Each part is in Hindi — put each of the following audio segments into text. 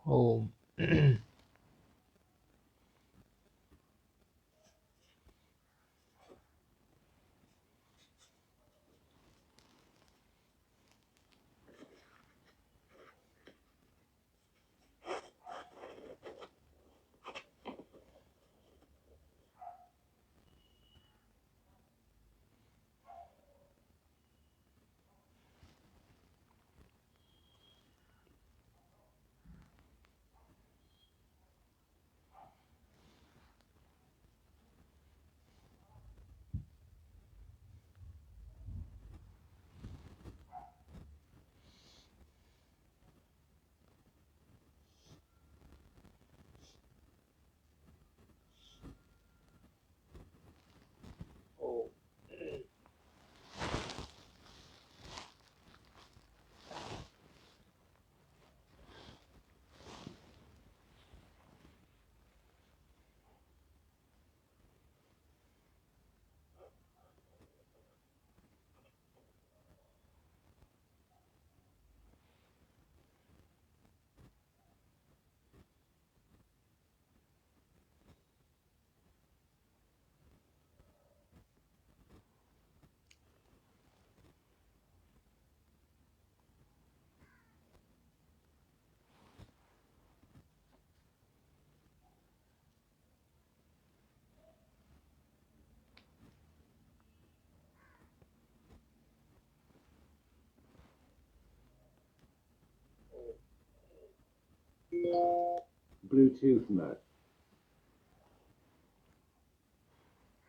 Oh, oh, Bluetooth mode.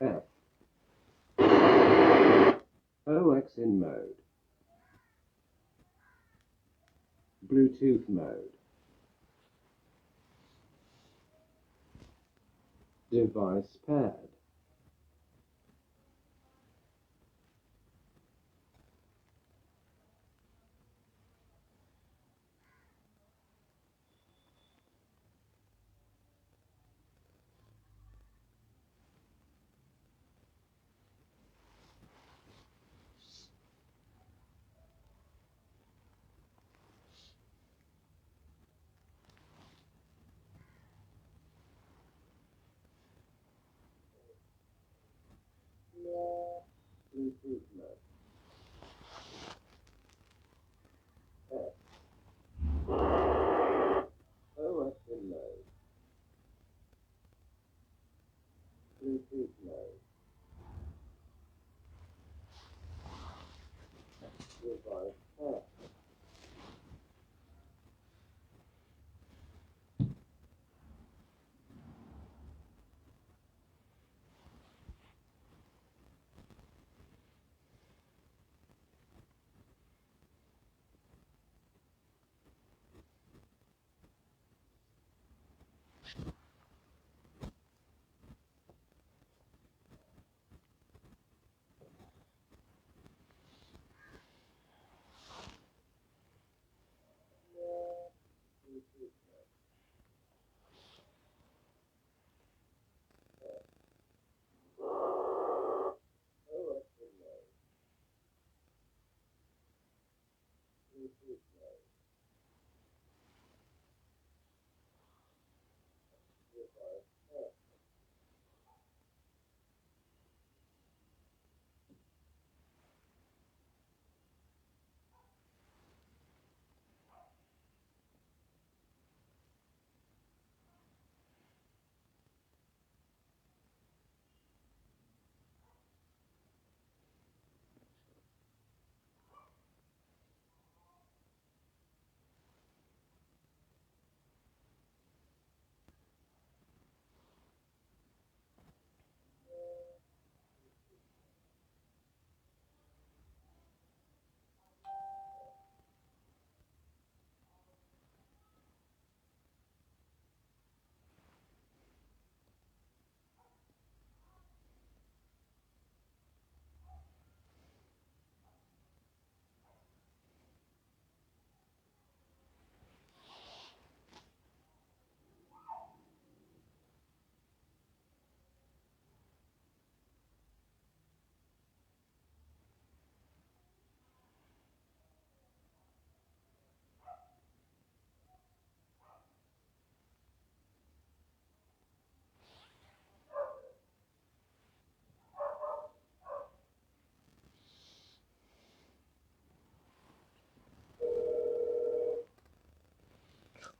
F. OX in mode. Bluetooth mode. Device paired. Bluetooth mode. F. OX in mode. Bluetooth mode. Device paired.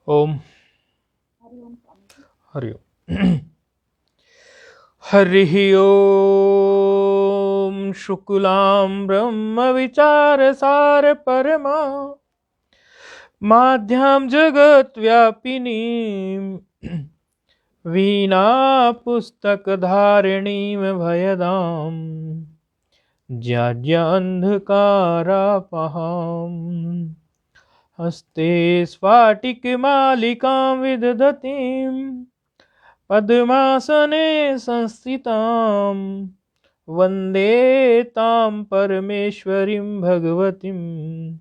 Om Hari ओम। हरि ओम। शुक्लां ब्रह्म विचार सार परमा माध्यां जगत व्यापिनीं वीणा पुस्तक धारिणीं भयदां ज्ञाज्ञा अंधकारापहाम् हस्ते स्फाटिकमालिकां विदधतीं पद्मासने संस्थितां वन्दे तां परमेश्वरीं भगवतीं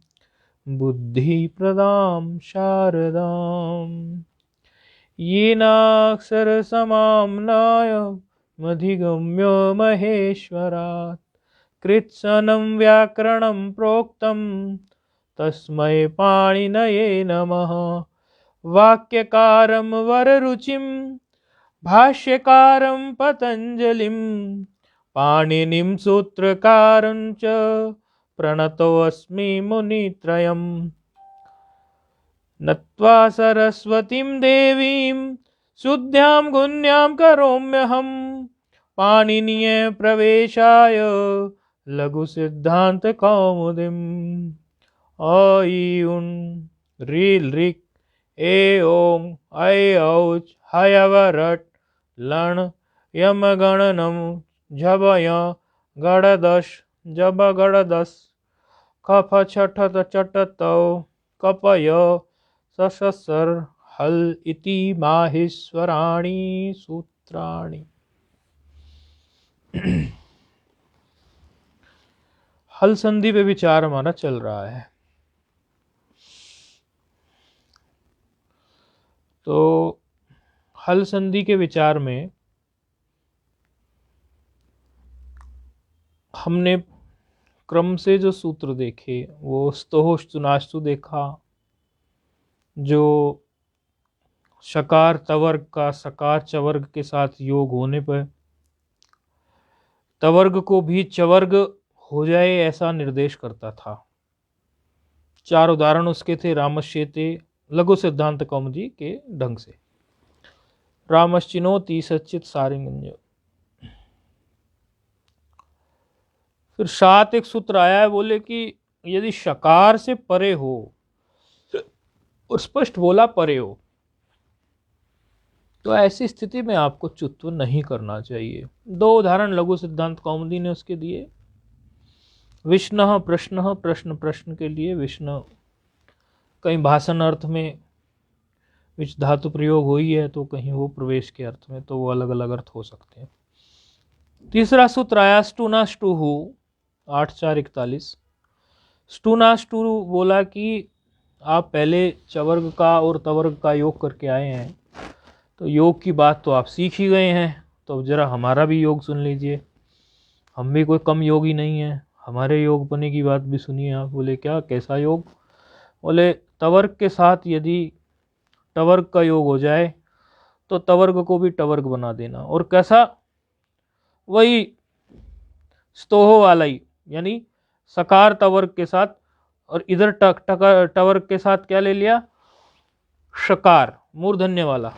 बुद्धिप्रदां शारदाम् येनाक्षरसमाम्नायमधिगम्य महेश्वरात् कृत्स्नं व्याकरणं प्रोक्तं तस्मै पाणिनये नमः। वाक्यकारं वररुचिं भाष्यकारं पतञ्जलिं पाणिनिं सूत्रकारं च प्रणतोऽस्मि मुनित्रयम्। नत्वा सरस्वतीं देवीं शुद्ध्यां गुण्यां करोम्यहं पाणिनीय प्रवेशाय लघुसिद्धान्तकौमुदीम्। अ इ उन् ऋ ऋक् ए ओं ऐ औच हयवरट् लण् यमगणनं झबय गडदश जबगडदस् कफ छठत चटतौ कपय सशसर हल इति माहेश्वराणि सूत्राणि। हल संधि पे विचार हमारा चल रहा है। तो हल संधि के विचार में हमने क्रम से जो सूत्र देखे वो स्तोह स्तुनास्तु देखा, जो शकार तवर्ग का सकार चवर्ग के साथ योग होने पर तवर्ग को भी चवर्ग हो जाए ऐसा निर्देश करता था। 4 उदाहरण उसके थे रामश्चेते लघु सिद्धांत कौमुदी के ढंग से। रामश्चिनोति सच्चित सारिंगंज। फिर 7 एक सूत्र आया है, बोले कि यदि शकार से परे हो और स्पष्ट बोला परे हो तो ऐसी स्थिति में आपको चुत्व नहीं करना चाहिए। 2 उदाहरण लघु सिद्धांत कौमुदी ने उसके दिए। विष्णु प्रश्न प्रश्न प्रश्न के लिए विष्णु कहीं भाषण अर्थ में विच धातु प्रयोग हुई है तो कहीं वो प्रवेश के अर्थ में, तो वो अलग अलग अर्थ हो सकते हैं। तीसरा सूत्र आया स्टूनाष्टुहु 8-4-41। स्टूनाष्टु बोला कि आप पहले चवर्ग का और तवर्ग का योग करके आए हैं, तो योग की बात तो आप सीख ही गए हैं, तो जरा हमारा भी योग सुन लीजिए। हम भी कोई कम योगी नहीं है, हमारे योग बने की बात भी सुनिए आप। बोले क्या, कैसा योग? बोले तवर्ग के साथ यदि टवर्ग का योग हो जाए तो तवर्ग को भी टवर्ग बना देना। और कैसा? वही स्तोह वाला ही, यानी सकार तवर्ग के साथ, और इधर टवर्ग के साथ क्या ले लिया? शकार मूर्धन्य वाला।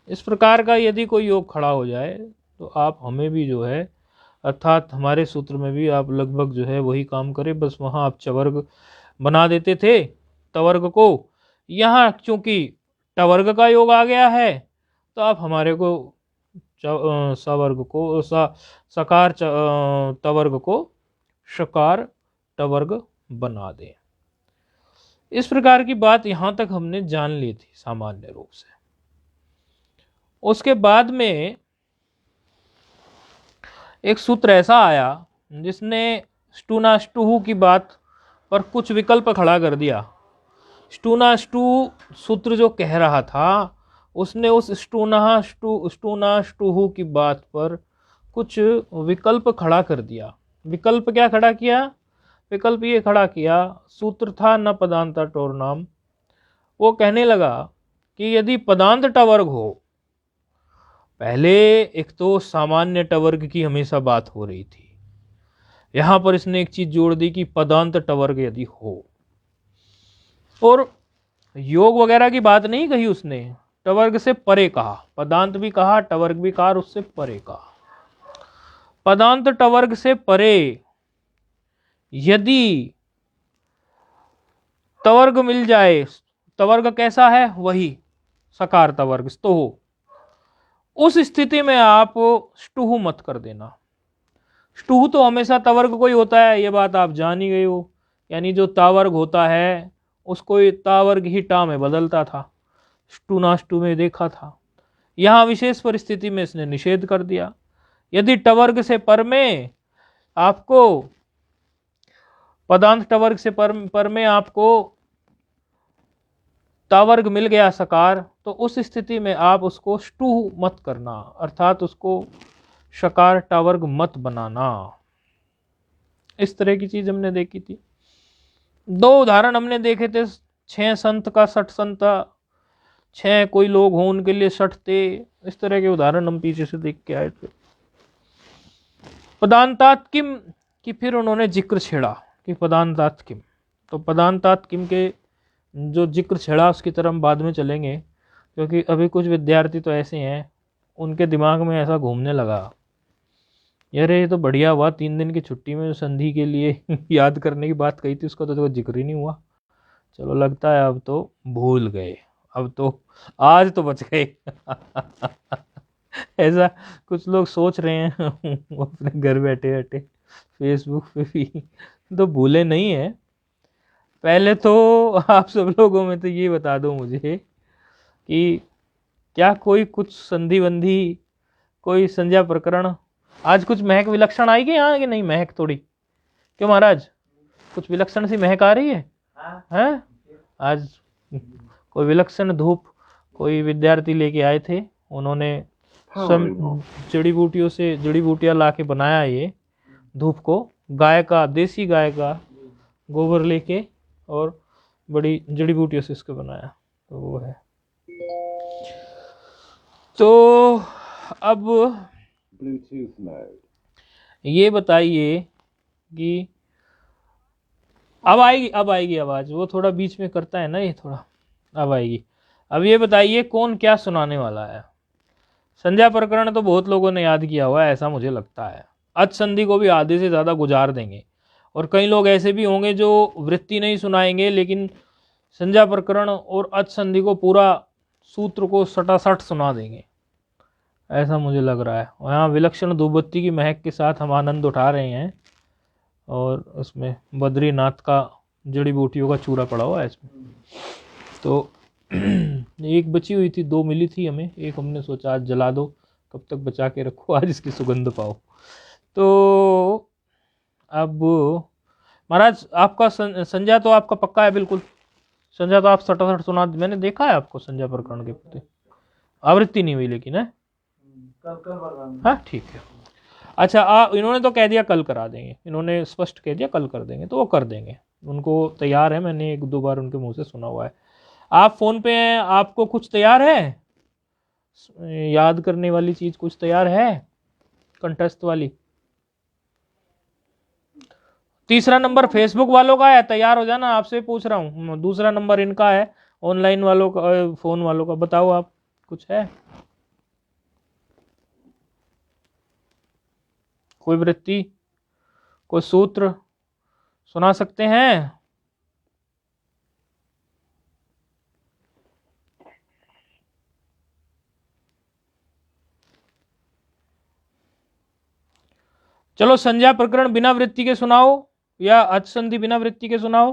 इस प्रकार का यदि कोई योग खड़ा हो जाए तो आप हमें भी जो है, अर्थात हमारे सूत्र में भी आप लगभग जो है वही काम करें, बस वहाँ आप चवर्ग बना देते थे तवर्ग को। यहाँ चूंकि टवर्ग का योग आ गया है तो आप हमारे को सवर्ग को सकार तवर्ग को शकार टवर्ग बना दें। इस प्रकार की बात यहाँ तक हमने जान ली थी सामान्य रूप से। उसके बाद में एक सूत्र ऐसा आया जिसने स्टूनाष्टुहु की बात पर कुछ विकल्प खड़ा कर दिया। स्टूनाष्टु सूत्र जो कह रहा था उसने उस स्टूनाष्टुहु की बात पर कुछ विकल्प खड़ा कर दिया। विकल्प क्या खड़ा किया? विकल्प ये खड़ा किया, सूत्र था न पदांता टोर नाम। वो कहने लगा कि यदि पदांत टवर्ग हो, पहले एक तो सामान्य टवर्ग की हमेशा बात हो रही थी, यहां पर इसने एक चीज जोड़ दी कि पदांत टवर्ग यदि हो, और योग वगैरह की बात नहीं कही उसने, टवर्ग से परे कहा, पदांत भी कहा टवर्ग भी कहा, उससे परे कहा। पदांत टवर्ग से परे यदि तवर्ग मिल जाए, तवर्ग कैसा है, वही सकार तवर्ग तो हो, उस स्थिति में आप स्टुह मत कर देना। स्टुह तो हमेशा तवर्ग को ही होता है, ये बात आप जान ही गए हो, यानी जो तावर्ग होता है उसको तावर्ग ही टा में बदलता था, स्टु नाष्टु में देखा था। यहां विशेष परिस्थिति में इसने निषेध कर दिया। यदि टवर्ग से पर में आपको, पदांत टवर्ग से पर में आपको तावर्ग मिल गया सकार, तो उस स्थिति में आप उसको स्टु मत करना, अर्थात उसको शकार टावर्ग मत बनाना। इस तरह की चीज हमने देखी थी। 2 उदाहरण हमने देखे थे, 6 संत का 60 संत, 6 कोई लोग हों उनके लिए 60 थे, इस तरह के उदाहरण हम पीछे से देख के आए थे। पदांतात किम की फिर उन्होंने जिक्र छेड़ा कि पदांतात किम, तो पदांतात किम के जो जिक्र छेड़ा उसकी तरफ हम बाद में चलेंगे, क्योंकि अभी कुछ विद्यार्थी तो ऐसे हैं उनके दिमाग में ऐसा घूमने लगा, यार ये तो बढ़िया हुआ 3 दिन की छुट्टी में संधि के लिए याद करने की बात कही थी, उसका तो जिक्र ही नहीं हुआ। चलो लगता है अब तो भूल गए, अब तो आज तो बच गए ऐसा कुछ लोग सोच रहे हैं अपने घर बैठे बैठे फेसबुक पे भी, तो भूले नहीं है। पहले तो आप सब लोगों में तो ये बता दो मुझे कि क्या कोई कुछ संधि बंधी, कोई संज्ञा प्रकरण, आज कुछ महक विलक्षण आएगी यहाँ कि नहीं? महक थोड़ी, क्यों महाराज कुछ विलक्षण सी महक आ रही है? हैं? आज कोई विलक्षण धूप कोई विद्यार्थी लेके आए थे, उन्होंने जड़ी बूटियों से जड़ी बूटियां ला के बनाया ये धूप को, गाय का, देसी गाय का गोबर लेके और बड़ी जड़ी बूटियों से इसको बनाया, तो वो है। तो अब Bluetooth mode. ये बताइए कि अब आएगी आवाज, वो थोड़ा बीच में करता है ना ये थोड़ा, अब आएगी। अब ये बताइए कौन क्या सुनाने वाला है? संध्या प्रकरण तो बहुत लोगों ने याद किया हुआ है ऐसा मुझे लगता है, अच संधि को भी आधे से ज्यादा गुजार देंगे, और कई लोग ऐसे भी होंगे जो वृत्ति नहीं सुनाएंगे लेकिन संध्या प्रकरण और अच संधि को पूरा सूत्र को सटासट सुना देंगे, ऐसा मुझे लग रहा है। यहाँ विलक्षण धूपबत्ती की महक के साथ हम आनंद उठा रहे हैं, और उसमें बद्रीनाथ का जड़ी बूटियों का चूरा पड़ा हुआ है इसमें। तो एक बची हुई थी, 2 मिली थी हमें, एक हमने सोचा आज जला दो, कब तक बचा के रखो, आज इसकी सुगंध पाओ। तो अब महाराज आपका संज्ञा तो आपका पक्का है बिल्कुल, संज्ञा तो आप सटासट सुना, मैंने देखा है आपको संज्ञा प्रकरण के प्रति, आवृत्ति नहीं हुई लेकिन है हाँ ठीक है। अच्छा इन्होंने तो कह दिया कल करा देंगे, इन्होंने स्पष्ट कह दिया कल कर देंगे, तो वो कर देंगे, उनको तैयार है, मैंने 1-2 बार उनके मुंह से सुना हुआ है। आप फोन पे हैं, आपको कुछ तैयार है याद करने वाली चीज, कुछ तैयार है कंटेस्ट वाली? तीसरा नंबर फेसबुक वालों का है, तैयार हो जाना, आपसे पूछ रहा हूँ। दूसरा नंबर इनका है, ऑनलाइन वालों का, फोन वालों का। बताओ आप, कुछ है? कोई वृत्ति, कोई सूत्र सुना सकते हैं? चलो संज्ञा प्रकरण बिना वृत्ति के सुनाओ, या अचसंधि बिना वृत्ति के सुनाओ,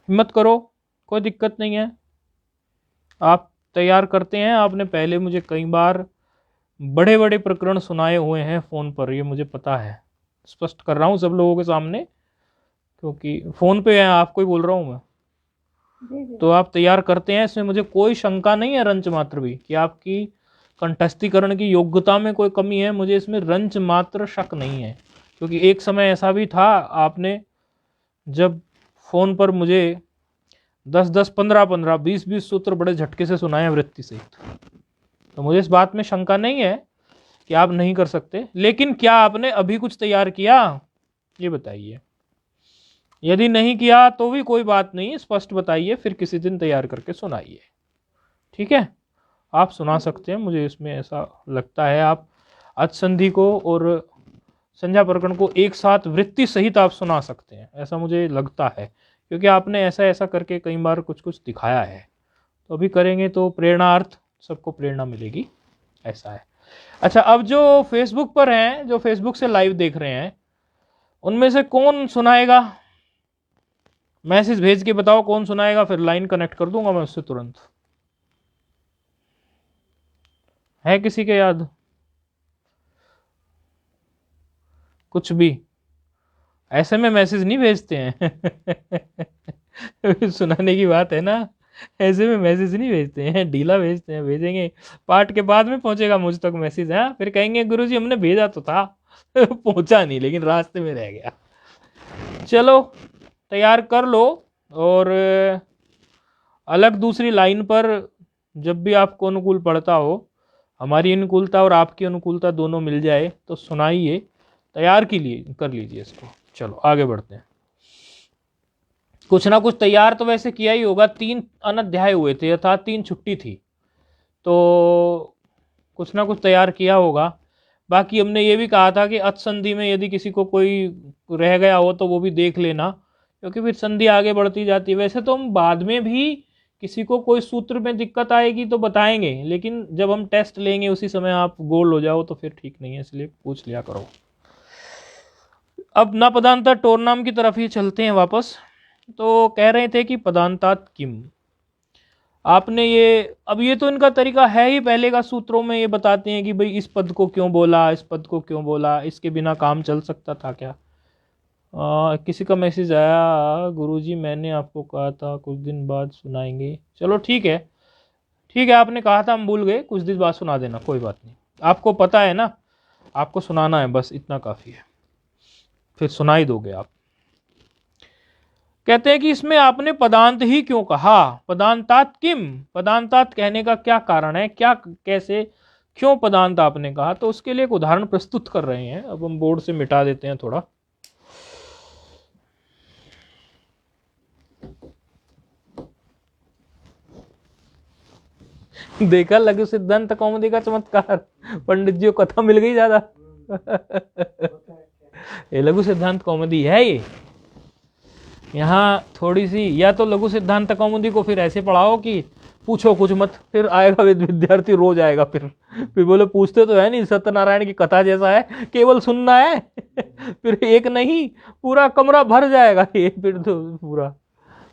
हिम्मत करो, कोई दिक्कत नहीं है, आप तैयार करते हैं। आपने पहले मुझे कई बार बड़े बड़े प्रकरण सुनाए हुए हैं फोन पर, ये मुझे पता है, स्पष्ट कर रहा हूँ सब लोगों के सामने, क्योंकि फोन पे है, आपको ही बोल रहा हूँ मैं। तो आप तैयार करते हैं, इसमें मुझे कोई शंका नहीं है रंच मात्र भी कि आपकी कंठस्थीकरण की योग्यता में कोई कमी है, मुझे इसमें रंच मात्र शक नहीं है। क्योंकि एक समय ऐसा भी था, आपने जब फोन पर मुझे 10-10, 15-15, 20-20 सूत्र बड़े झटके से सुनाए वृत्ति सहित, तो मुझे इस बात में शंका नहीं है कि आप नहीं कर सकते। लेकिन क्या आपने अभी कुछ तैयार किया, ये बताइए। यदि नहीं किया तो भी कोई बात नहीं, स्पष्ट बताइए, फिर किसी दिन तैयार करके सुनाइए। ठीक है, आप सुना सकते हैं, मुझे इसमें ऐसा लगता है। आप अचसंधि को और संज्ञा प्रकरण को एक साथ वृत्ति सहित आप सुना सकते हैं, ऐसा मुझे लगता है, क्योंकि आपने ऐसा ऐसा करके कई बार कुछ कुछ दिखाया है। तो अभी करेंगे तो प्रेरणार्थ सबको प्रेरणा मिलेगी, ऐसा है। अच्छा, अब जो फेसबुक पर हैं, जो फेसबुक से लाइव देख रहे हैं, उनमें से कौन सुनाएगा? मैसेज भेज के बताओ कौन सुनाएगा, फिर लाइन कनेक्ट कर दूंगा मैं उससे तुरंत। है किसी के याद कुछ भी? ऐसे में मैसेज नहीं भेजते हैं सुनाने की बात है ना, ऐसे में मैसेज नहीं भेजते हैं, ढीला भेजते हैं। भेजेंगे पाठ के बाद में पहुंचेगा मुझ तक मैसेज, है फिर कहेंगे गुरुजी हमने भेजा तो था पहुंचा नहीं, लेकिन रास्ते में रह गया। चलो तैयार कर लो, और अलग दूसरी लाइन पर जब भी आपको अनुकूल पड़ता हो, हमारी अनुकूलता और आपकी अनुकूलता दोनों मिल जाए तो सुनाइए, तैयार के लिए कर लीजिए इसको। चलो आगे बढ़ते हैं। कुछ ना कुछ तैयार तो वैसे किया ही होगा, 3 अनध्याय हुए थे, अर्थात 3 छुट्टी थी, तो कुछ ना कुछ तैयार किया होगा। बाकी हमने ये भी कहा था कि अत संधि में यदि किसी को कोई रह गया हो तो वो भी देख लेना, क्योंकि फिर संधि आगे बढ़ती जाती है। वैसे तो हम बाद में भी किसी को कोई सूत्र में दिक्कत आएगी तो बताएंगे, लेकिन जब हम टेस्ट लेंगे उसी समय आप गोल हो जाओ तो फिर ठीक नहीं है, इसलिए पूछ लिया करो। अब ना पदांता टोरनाम की तरफ ही चलते हैं वापस। तो कह रहे थे कि पदांतात किम, आपने ये, अब ये तो इनका तरीका है ही, पहले का सूत्रों में ये बताते हैं कि भाई इस पद को क्यों बोला, इस पद को क्यों बोला, इसके बिना काम चल सकता था क्या। किसी का मैसेज आया, गुरुजी मैंने आपको कहा था कुछ दिन बाद सुनाएंगे। चलो ठीक है, ठीक है, आपने कहा था हम भूल गए, कुछ दिन बाद सुना देना, कोई बात नहीं। आपको पता है ना, आपको सुनाना है, बस इतना काफ़ी है, फिर सुना ही दोगे आप। कहते हैं कि इसमें आपने पदांत ही क्यों कहा, पदांतात किम, पदांतात कहने का क्या कारण है, क्या कैसे क्यों पदांत आपने कहा, तो उसके लिए एक उदाहरण प्रस्तुत कर रहे हैं। अब हम बोर्ड से मिटा देते हैं थोड़ा। देखा लघु सिद्धांत कौमुदी का चमत्कार, पंडित जी को कथा मिल गई ज्यादा ये लघु सिद्धांत कौमुदी है ये। यहाँ थोड़ी सी, या तो लघु सिद्धांत कौमुदी को फिर ऐसे पढ़ाओ कि पूछो कुछ मत, फिर आएगा विद्यार्थी रोज आएगा, फिर बोले पूछते तो है नहीं, सत्यनारायण की कथा जैसा है, केवल सुनना है फिर एक नहीं पूरा कमरा भर जाएगा ये, फिर तो पूरा।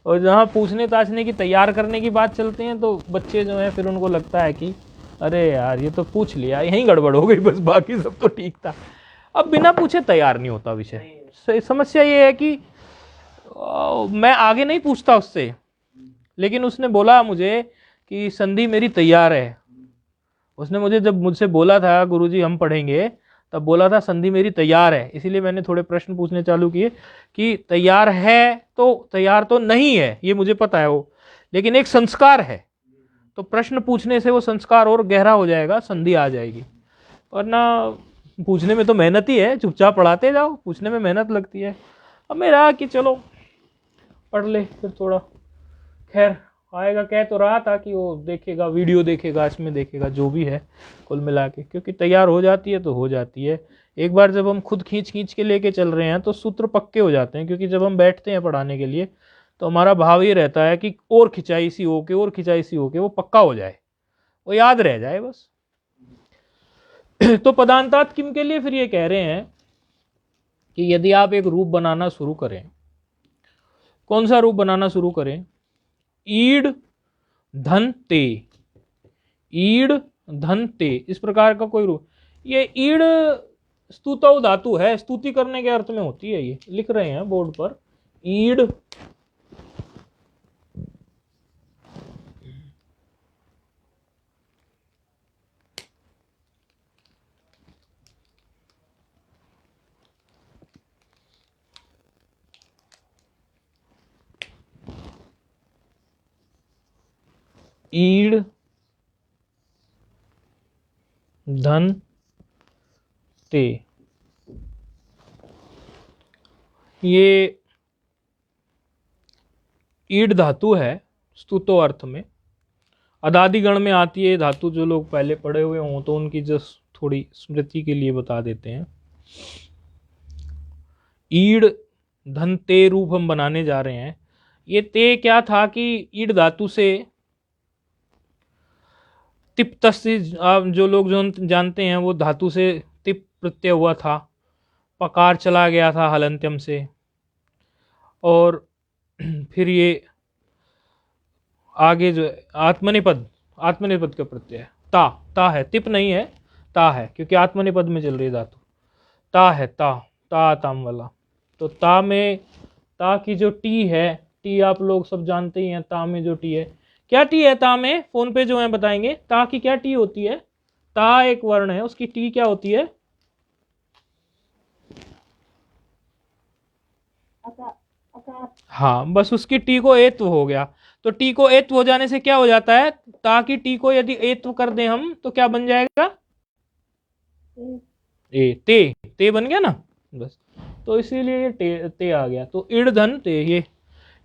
और जहाँ पूछने ताछने की तैयार करने की बात चलते हैं तो बच्चे जो हैं फिर उनको लगता है कि अरे यार ये तो पूछ लिया, यहीं गड़बड़ हो गई, बस बाकी सब तो ठीक था। अब बिना पूछे तैयार नहीं होता विषय। समस्या ये है कि मैं आगे नहीं पूछता उससे, लेकिन उसने बोला मुझे कि संधि मेरी तैयार है। उसने मुझे जब मुझसे बोला था गुरुजी हम पढ़ेंगे, तब बोला था संधि मेरी तैयार है, इसीलिए मैंने थोड़े प्रश्न पूछने चालू किए कि तैयार है तो तैयार तो नहीं है, ये मुझे पता है वो, लेकिन एक संस्कार है, तो प्रश्न पूछने से वो संस्कार और गहरा हो जाएगा, संधि आ जाएगी। वरना पूछने में तो मेहनत ही है, चुपचाप पढ़ाते जाओ, पूछने में मेहनत लगती है। अब मेरा कि चलो पढ़ ले फिर थोड़ा, खैर आएगा, कह तो रहा था कि वो देखेगा, वीडियो देखेगा, इसमें देखेगा, जो भी है कुल मिला के, क्योंकि तैयार हो जाती है तो हो जाती है। एक बार जब हम खुद खींच खींच के लेके चल रहे हैं तो सूत्र पक्के हो जाते हैं, क्योंकि जब हम बैठते हैं पढ़ाने के लिए तो हमारा भाव ये रहता है कि और खिंचाई सी होके, और खिंचाई सी होके वो पक्का हो जाए, वो याद रह जाए बस तो पदांतात किम के लिए फिर ये कह रहे हैं कि यदि आप एक रूप बनाना शुरू करें, कौन सा रूप बनाना शुरू करें, ईड धन ते, ईड धन ते, इस प्रकार का कोई रूप। ये ईड स्तुतौ धातु है, स्तुति करने के अर्थ में होती है, ये लिख रहे हैं बोर्ड पर, ईड ईड धन ते, ये ईड धातु है स्तुतो अर्थ में, अदादि गण में आती है धातु। जो लोग पहले पढ़े हुए हों तो उनकी जो थोड़ी स्मृति के लिए बता देते हैं। ईड धन ते रूप हम बनाने जा रहे हैं। ये ते क्या था कि ईड धातु से तिप तस्सी, आप जो लोग जो जानते हैं वो धातु से तिप प्रत्यय हुआ था, पकार चला गया था हलंत्यम से, और फिर ये आगे जो आत्मनेपद, आत्मनेपद का प्रत्यय ता है, तिप नहीं है, ता है, क्योंकि आत्मनेपद में चल रही धातु। ता है, ता ताम वाला। तो ता में, ता की जो टी है, टी आप लोग सब जानते ही हैं। ता में जो टी है, क्या टी है ता में, फोन पे जो है बताएंगे। ता की क्या टी होती है? ता एक वर्ण है, उसकी टी क्या होती है? हाँ, बस उसकी टी को एत्व हो गया। तो टी को एत्व हो जाने से क्या हो जाता है? ता की टी को यदि एत्व कर दें हम तो क्या बन जाएगा? ते बन गया ना, बस। तो इसीलिए ये ते आ गया। तो इड़ धन ते, ये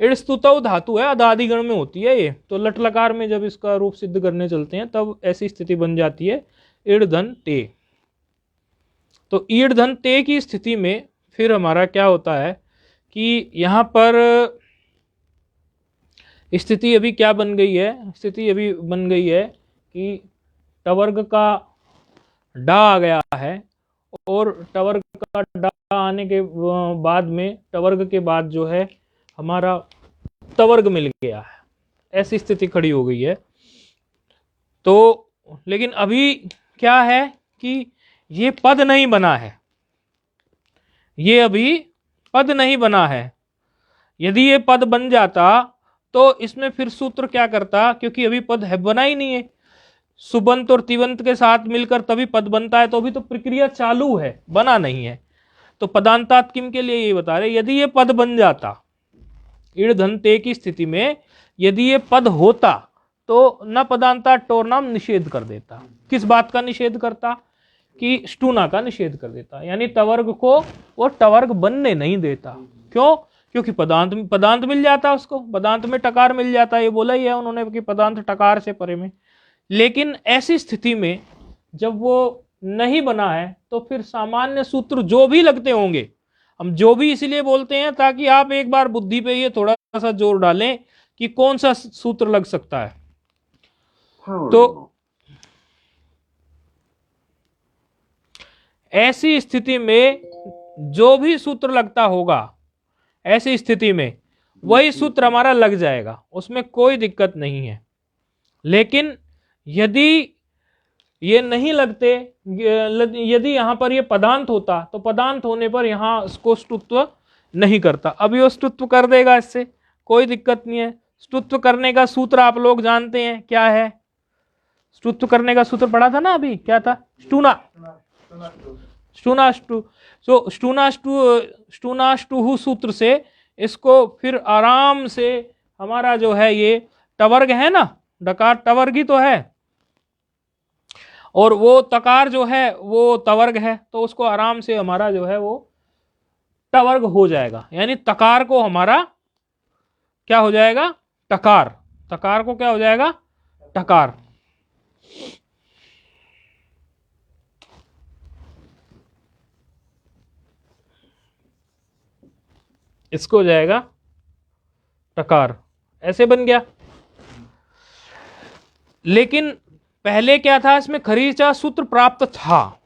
इड़ स्तुतौ धातु है, अदादि गण में होती है ये। तो लट लकार में जब इसका रूप सिद्ध करने चलते हैं तब ऐसी स्थिति बन जाती है इड़ धन ते। तो ईड़ धन ते की स्थिति में फिर हमारा क्या होता है कि यहां पर स्थिति अभी क्या बन गई है? स्थिति अभी बन गई है कि टवर्ग का डा आ गया है, और टवर्ग का डा आने के बाद में, टवर्ग के बाद जो है हमारा तवर्ग मिल गया है, ऐसी स्थिति खड़ी हो गई है। तो लेकिन अभी क्या है कि ये पद नहीं बना है, ये अभी पद नहीं बना है। यदि ये पद बन जाता तो इसमें फिर सूत्र क्या करता, क्योंकि अभी पद है बना ही नहीं है। सुबंत और तिवंत के साथ मिलकर तभी पद बनता है, तो अभी तो प्रक्रिया चालू है, बना नहीं है। तो पदांतात किम के लिए ये बता रहे, यदि ये पद बन जाता, इड़ धन ते की स्थिति में यदि ये पद होता तो न पदांतात टोर नाम निषेध कर देता। किस बात का निषेध करता? कि स्टूना का निषेध कर देता, यानी तवर्ग को वो टवर्ग बनने नहीं देता। क्यों? क्योंकि पदांत मिल जाता उसको, पदांत में टकार मिल जाता। ये बोला ही है उन्होंने कि पदांत टकार से परे में। लेकिन ऐसी स्थिति में जब वो नहीं बना है तो फिर सामान्य सूत्र जो भी लगते होंगे, हम जो भी इसीलिए बोलते हैं ताकि आप एक बार बुद्धि पे ये थोड़ा सा जोर डालें कि कौन सा सूत्र लग सकता है। तो ऐसी स्थिति में जो भी सूत्र लगता होगा, ऐसी स्थिति में वही सूत्र हमारा लग जाएगा, उसमें कोई दिक्कत नहीं है। लेकिन यदि ये नहीं लगते, यदि यहां पर ये पदांत होता तो पदांत होने पर यहां इसको स्तुत्व नहीं करता। अभी वो स्तुत्व कर देगा, इससे कोई दिक्कत नहीं है। स्तुत्व करने का सूत्र आप लोग जानते हैं क्या है? स्तुत्व करने का सूत्र पढ़ा था ना अभी, क्या था? स्टूनाष्टु। सो स्टूनाष्टु सूत्र से इसको फिर आराम से हमारा जो है ये टवर्ग है ना, डकार टवर्ग ही तो है, और वो तकार जो है वो तवर्ग है, तो उसको आराम से हमारा जो है वो टवर्ग हो जाएगा। यानी तकार को हमारा क्या हो जाएगा? टकार। तकार को क्या हो जाएगा? टकार। इसको हो जाएगा टकार, ऐसे बन गया। लेकिन पहले क्या था? इसमें खरीचा सूत्र प्राप्त था,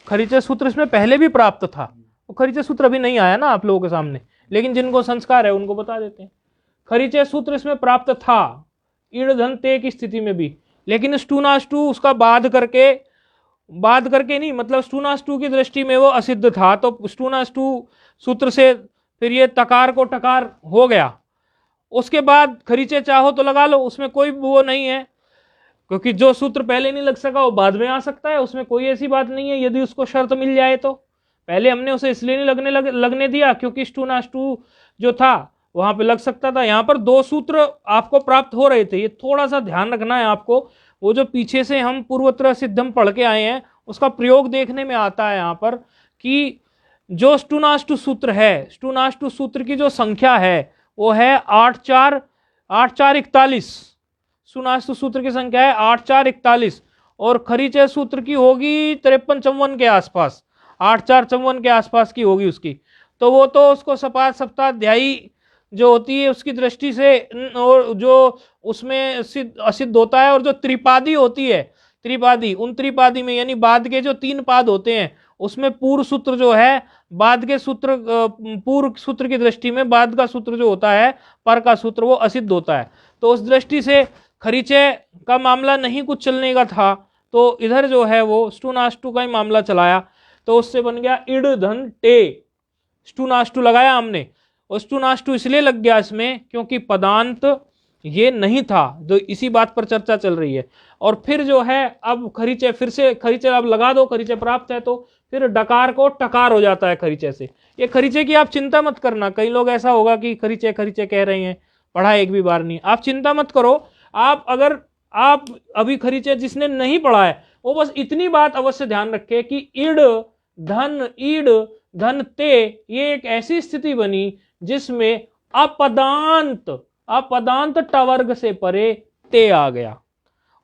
खरीचा सूत्र इसमें पहले भी प्राप्त था। वो खरीचा सूत्र अभी नहीं आया ना आप लोगों के सामने, लेकिन जिनको संस्कार है उनको बता देते हैं। खरीचा सूत्र इसमें प्राप्त था ईड़ धन ते की स्थिति में भी, लेकिन स्टूनाष्टु उसका बाध करके नहीं, मतलब स्टूनाष्टु की दृष्टि में वो असिद्ध था। तो स्टूनाष्टु सूत्र से फिर ये तकार को टकार हो गया। उसके बाद खरीचे चाहो तो लगा लो, उसमें कोई वो नहीं है, क्योंकि जो सूत्र पहले नहीं लग सका वो बाद में आ सकता है, उसमें कोई ऐसी बात नहीं है। यदि उसको शर्त मिल जाए तो पहले हमने उसे इसलिए नहीं लगने दिया क्योंकि स्टूनाष्टु जो था वहां पे लग सकता था। यहाँ पर दो सूत्र आपको प्राप्त हो रहे थे, ये थोड़ा सा ध्यान रखना है आपको। वो जो पीछे से हम पूर्वत्र सिद्धम पढ़ के आए हैं उसका प्रयोग देखने में आता है यहाँ पर कि जो स्टूनाष्टु सूत्र है, स्टूनाष्टु सूत्र की जो संख्या है वो है 8 4 सुनास्तु सूत्र की संख्या है 8 4 41 और खरीचे सूत्र की होगी 53 54 के आसपास, 8 4 54 के आसपास की होगी उसकी। तो वो तो उसको सपाट सप्ताध्यायी जो होती है उसकी दृष्टि से और जो उसमें असिद्ध होता है, और जो त्रिपादी होती है, त्रिपादी, उन त्रिपादी में यानी बाद के जो 3 पाद होते हैं उसमें पूर्व सूत्र जो है बाद के सूत्र, पूर्व सूत्र की दृष्टि में बाद का सूत्र जो होता है पर का सूत्र वो असिद्ध होता है। तो उस दृष्टि से खरीचे का मामला नहीं कुछ चलने का था, तो इधर जो है वो स्टूनाष्टु का ही मामला चलाया। तो उससे बन गया इड धन टे, स्टूनाष्टु लगाया हमने, और स्टूनाष्टु इसलिए लग गया इसमें क्योंकि पदांत ये नहीं था, जो इसी बात पर चर्चा चल रही है। और फिर जो है अब खरीचे, फिर से खरीचे अब लगा दो, खरीचे प्राप्त है तो फिर डकार को टकार हो जाता है खरीचे से। ये खरीचे की आप चिंता मत करना, कई लोग ऐसा होगा कि खरीचे खरीचे कह रहे हैं, पढ़ा एक भी बार नहीं, आप चिंता मत करो। आप अगर आप अभी खरीचे जिसने नहीं पढ़ा है वो बस इतनी बात अवश्य ध्यान रखे कि ईड धन ते, ये एक ऐसी स्थिति बनी जिसमें अपदांत टवर्ग से परे ते आ गया।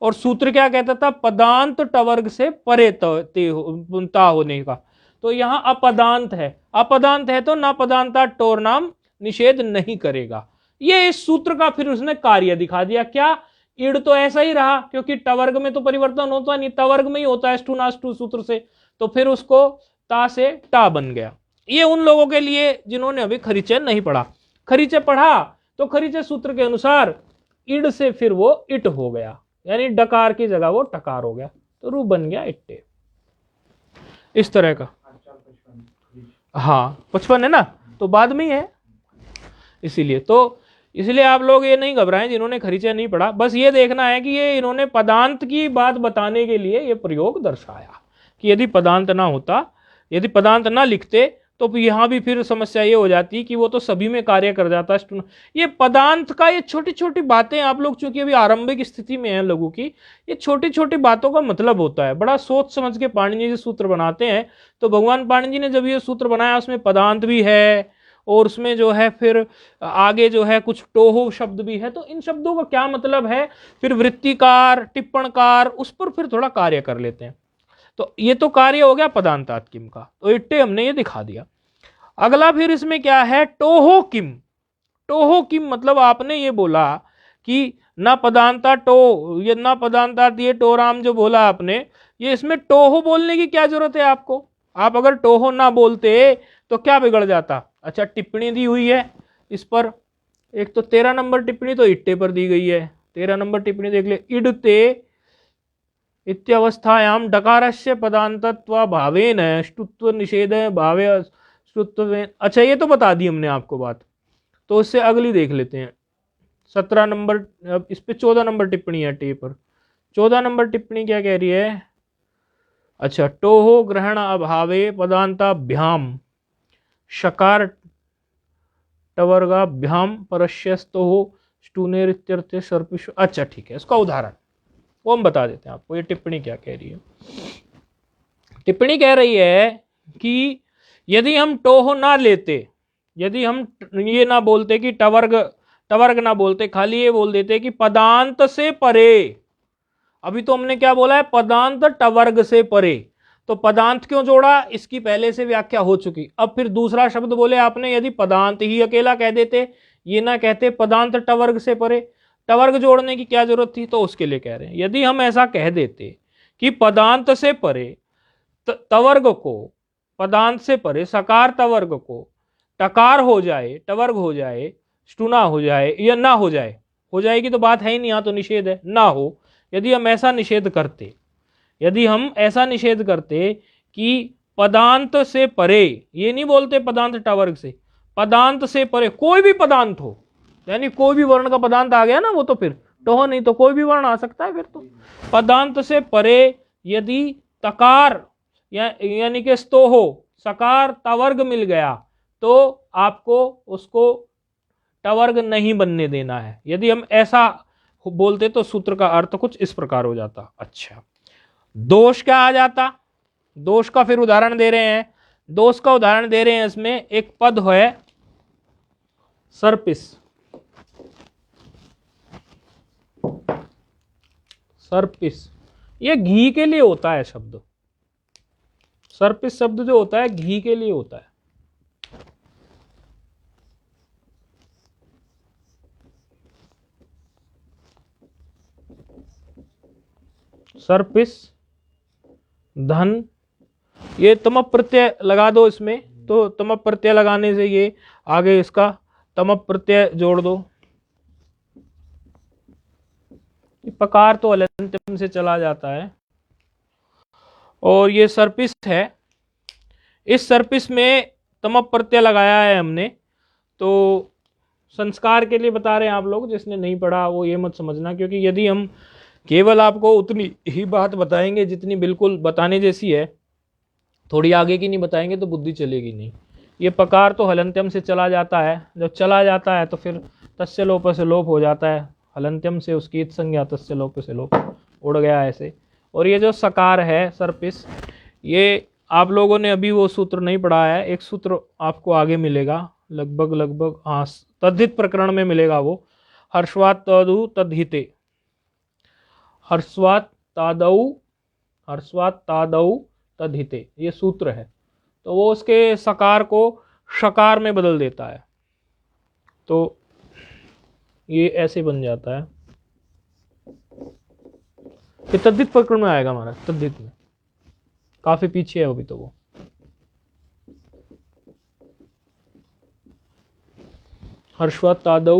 और सूत्र क्या कहता था, पदांत टवर्ग से परे ता होने का। तो यहां अपदांत है, अपदांत है तो ना पदांता टोर नाम निषेध नहीं करेगा। ये इस सूत्र का फिर उसने कार्य दिखा दिया। क्या, इड तो ऐसा ही रहा क्योंकि टवर्ग में तो परिवर्तन होता नहीं, तवर्ग में ही होता है स्टूनाष्टु सूत्र से, तो फिर उसको ता से टा बन गया। ये उन लोगों के लिए जिन्होंने अभी खरीचे नहीं पढ़ा। खरीचे पढ़ा तो खरीचे सूत्र के अनुसार इड से फिर वो इट हो गया, यानी डकार की जगह वो टकार हो गया, तो रूप बन गया इट्टे, इस तरह का। हाँ 55 है ना, तो बाद में ही है, इसलिए आप लोग ये नहीं घबराएं जिन्होंने खरीचे नहीं पढ़ा। बस ये देखना है कि ये इन्होंने पदांत की बात बताने के लिए ये प्रयोग दर्शाया कि यदि पदांत ना होता, यदि पदांत ना लिखते तो यहां भी फिर समस्या ये हो जाती कि वो तो सभी में कार्य कर जाता है। ये पदांत का ये छोटी छोटी बातें, आप लोग चूंकि अभी आरंभिक स्थिति में है लघु की, ये छोटी छोटी बातों का मतलब होता है। बड़ा सोच समझ के पाणिनि जी सूत्र बनाते हैं। तो भगवान पाणिनि जी ने जब ये सूत्र बनाया उसमें पदांत भी है और उसमें जो है फिर आगे जो है कुछ टोहो शब्द भी है, तो इन शब्दों का क्या मतलब है, फिर वृत्तिकार टिप्पणकार उस पर फिर थोड़ा कार्य कर लेते हैं। तो ये तो कार्य हो गया पदांतात किम का, तो इट्टे हमने ये दिखा दिया। अगला फिर इसमें क्या है, टोहो किम। टोहो किम मतलब आपने ये बोला कि ना पदांता टो, ये ना पदांता ये टोराम जो बोला आपने, ये इसमें टोहो बोलने की क्या जरूरत है आपको। आप अगर टोहो ना बोलते तो क्या बिगड़ जाता। अच्छा, टिप्पणी दी हुई है इस पर, एक तो 13 नंबर टिप्पणी तो इट्टे पर दी गई है। 13 नंबर टिप्पणी देख ले, इडते इत्यावस्थायाम डकारस्य पदांतत्व भावेन ष्टुत्व निषेध भावे ष्टुत्व। अच्छा, ये तो बता दी हमने आपको बात, तो उससे अगली देख लेते हैं 17 नंबर, इस पे 14 नंबर टिप्पणी है टे पर। 14 नंबर टिप्पणी क्या कह रही है, अच्छा, टोहो ग्रहण अभावे पदांताभ्याम शकार टवर्गाभ्याम परस्यस्तोहो स्टूनेरित्यर्थे सर्पिश। अच्छा ठीक है, इसका उदाहरण वो हम बता देते हैं आपको। ये टिप्पणी क्या कह रही है, टिप्पणी कह रही है कि यदि हम टोह ना लेते, यदि हम ये ना बोलते कि टवर्ग ना बोलते, खाली ये बोल देते कि पदांत से परे। अभी तो हमने क्या बोला है, पदांत टवर्ग से परे, तो पदांत क्यों जोड़ा, इसकी पहले से व्याख्या हो चुकी। अब फिर दूसरा शब्द बोले आपने, यदि पदांत ही अकेला कह देते, ये ना कहते पदांत टवर्ग से परे, टवर्ग जोड़ने की क्या जरूरत थी, तो उसके लिए कह रहे हैं यदि हम ऐसा कह देते कि पदांत से परे तवर्ग को, पदांत से परे सकार तवर्ग को टकार हो जाए, टवर्ग हो जाए, स्टुना हो जाए या ना हो जाए, हो जाएगी तो बात है ही नहीं, यहाँ तो निषेध है, ना हो, यदि हम ऐसा निषेध करते, यदि हम ऐसा निषेध करते कि पदांत से परे, ये नहीं बोलते पदांत टवर्ग से, पदांत से परे कोई भी पदांत हो, यानी कोई भी वर्ण का पदांत आ गया ना, वो तो फिर टोह नहीं तो कोई भी वर्ण आ सकता है। फिर तो पदांत से परे यदि तकार यानी कि स्तोहो सकार तवर्ग मिल गया तो आपको उसको टवर्ग नहीं बनने देना है। यदि हम ऐसा बोलते तो सूत्र का अर्थ कुछ इस प्रकार हो जाता। अच्छा, दोष क्या आ जाता, दोष का फिर उदाहरण दे रहे हैं। दोष का उदाहरण दे रहे हैं, इसमें एक पद है सर्पिस, सर्पिस, ये घी के लिए होता है शब्द। सर्पिस शब्द जो होता है घी के लिए होता है। सर्पिस, धन, ये तमप प्रत्यय लगा दो इसमें, तो तमप प्रत्यय लगाने से ये आगे इसका तमप प्रत्यय जोड़ दो। पकार तो अलंत्यम से चला जाता है। और ये सर्पिस है, इस सर्पिस में तमप प्रत्यय लगाया है हमने, तो संस्कार के लिए बता रहे हैं आप लोग, जिसने नहीं पढ़ा वो ये मत समझना, क्योंकि यदि हम केवल आपको उतनी ही बात बताएंगे जितनी बिल्कुल बताने जैसी है, थोड़ी आगे की नहीं बताएंगे तो बुद्धि चलेगी नहीं। ये पकार तो हलंत्यम से चला जाता है, जब चला जाता है तो फिर तस्य लोप से लोप हो जाता है, हलंत्यम से उसकी इत संज्ञा तस्य लोप से लोप, उड़ गया ऐसे। और ये जो सकार है सर्पिस, ये आप लोगों ने अभी वो सूत्र नहीं पढ़ा है, एक सूत्र आपको आगे मिलेगा, लगभग हाँ तद्धित प्रकरण में मिलेगा वो, हर्षवात तदु तद्धिते, हर्षवात तादौ तद्धिते, ये सूत्र है। तो वो उसके सकार को शकार में बदल देता है, तो ये ऐसे बन जाता है। ये तद्धित प्रकरण में आएगा हमारा, तद्धित में काफी पीछे है अभी तो वो। हर्षवत तादौ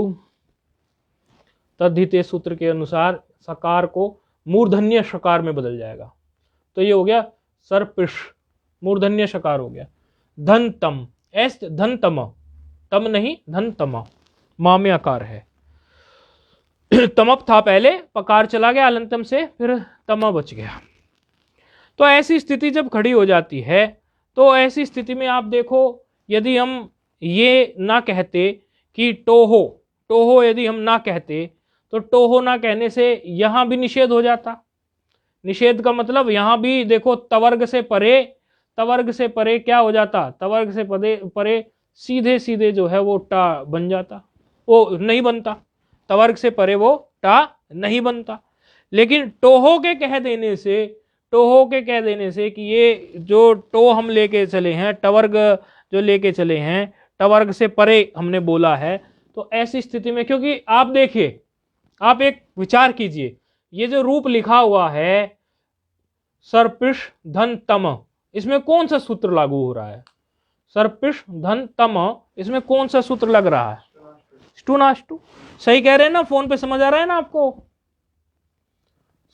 तद्धिते सूत्र के अनुसार सकार को मूर्धन्य शकार में बदल जाएगा, तो ये हो गया सर्पिश, मूर्धन्य शकार हो गया। धन तम, एस धन तम, तम नहीं धन तम, मां में आकार है। तमप था पहले, पकार चला गया अलंतम से, फिर तमा बच गया। तो ऐसी स्थिति जब खड़ी हो जाती है, तो ऐसी स्थिति में आप देखो, यदि हम ये ना कहते कि टोहो, टोहो यदि हम ना कहते, तो टोहो ना कहने से यहां भी निषेध हो जाता। निषेध का मतलब यहां भी देखो, तवर्ग से परे, तवर्ग से परे क्या हो जाता, तवर्ग से परे सीधे सीधे जो है वो टा बन जाता, वो नहीं बनता, तवर्ग से परे वो टा नहीं बनता। लेकिन टोहो के कह देने से, टोहो के कह देने से कि ये जो टो हम लेके चले हैं, टवर्ग जो लेके चले हैं, टवर्ग से परे हमने बोला है, तो ऐसी स्थिति में, क्योंकि आप देखिए, आप एक विचार कीजिए, ये जो रूप लिखा हुआ है सर्पिश धन तम, इसमें कौन सा सूत्र लागू हो रहा है? सर्पिश धन तम, इसमें कौन सा सूत्र लग रहा है? स्टूनाष्टु। सही कह रहे हैं ना, फोन पे समझ आ रहा है ना आपको?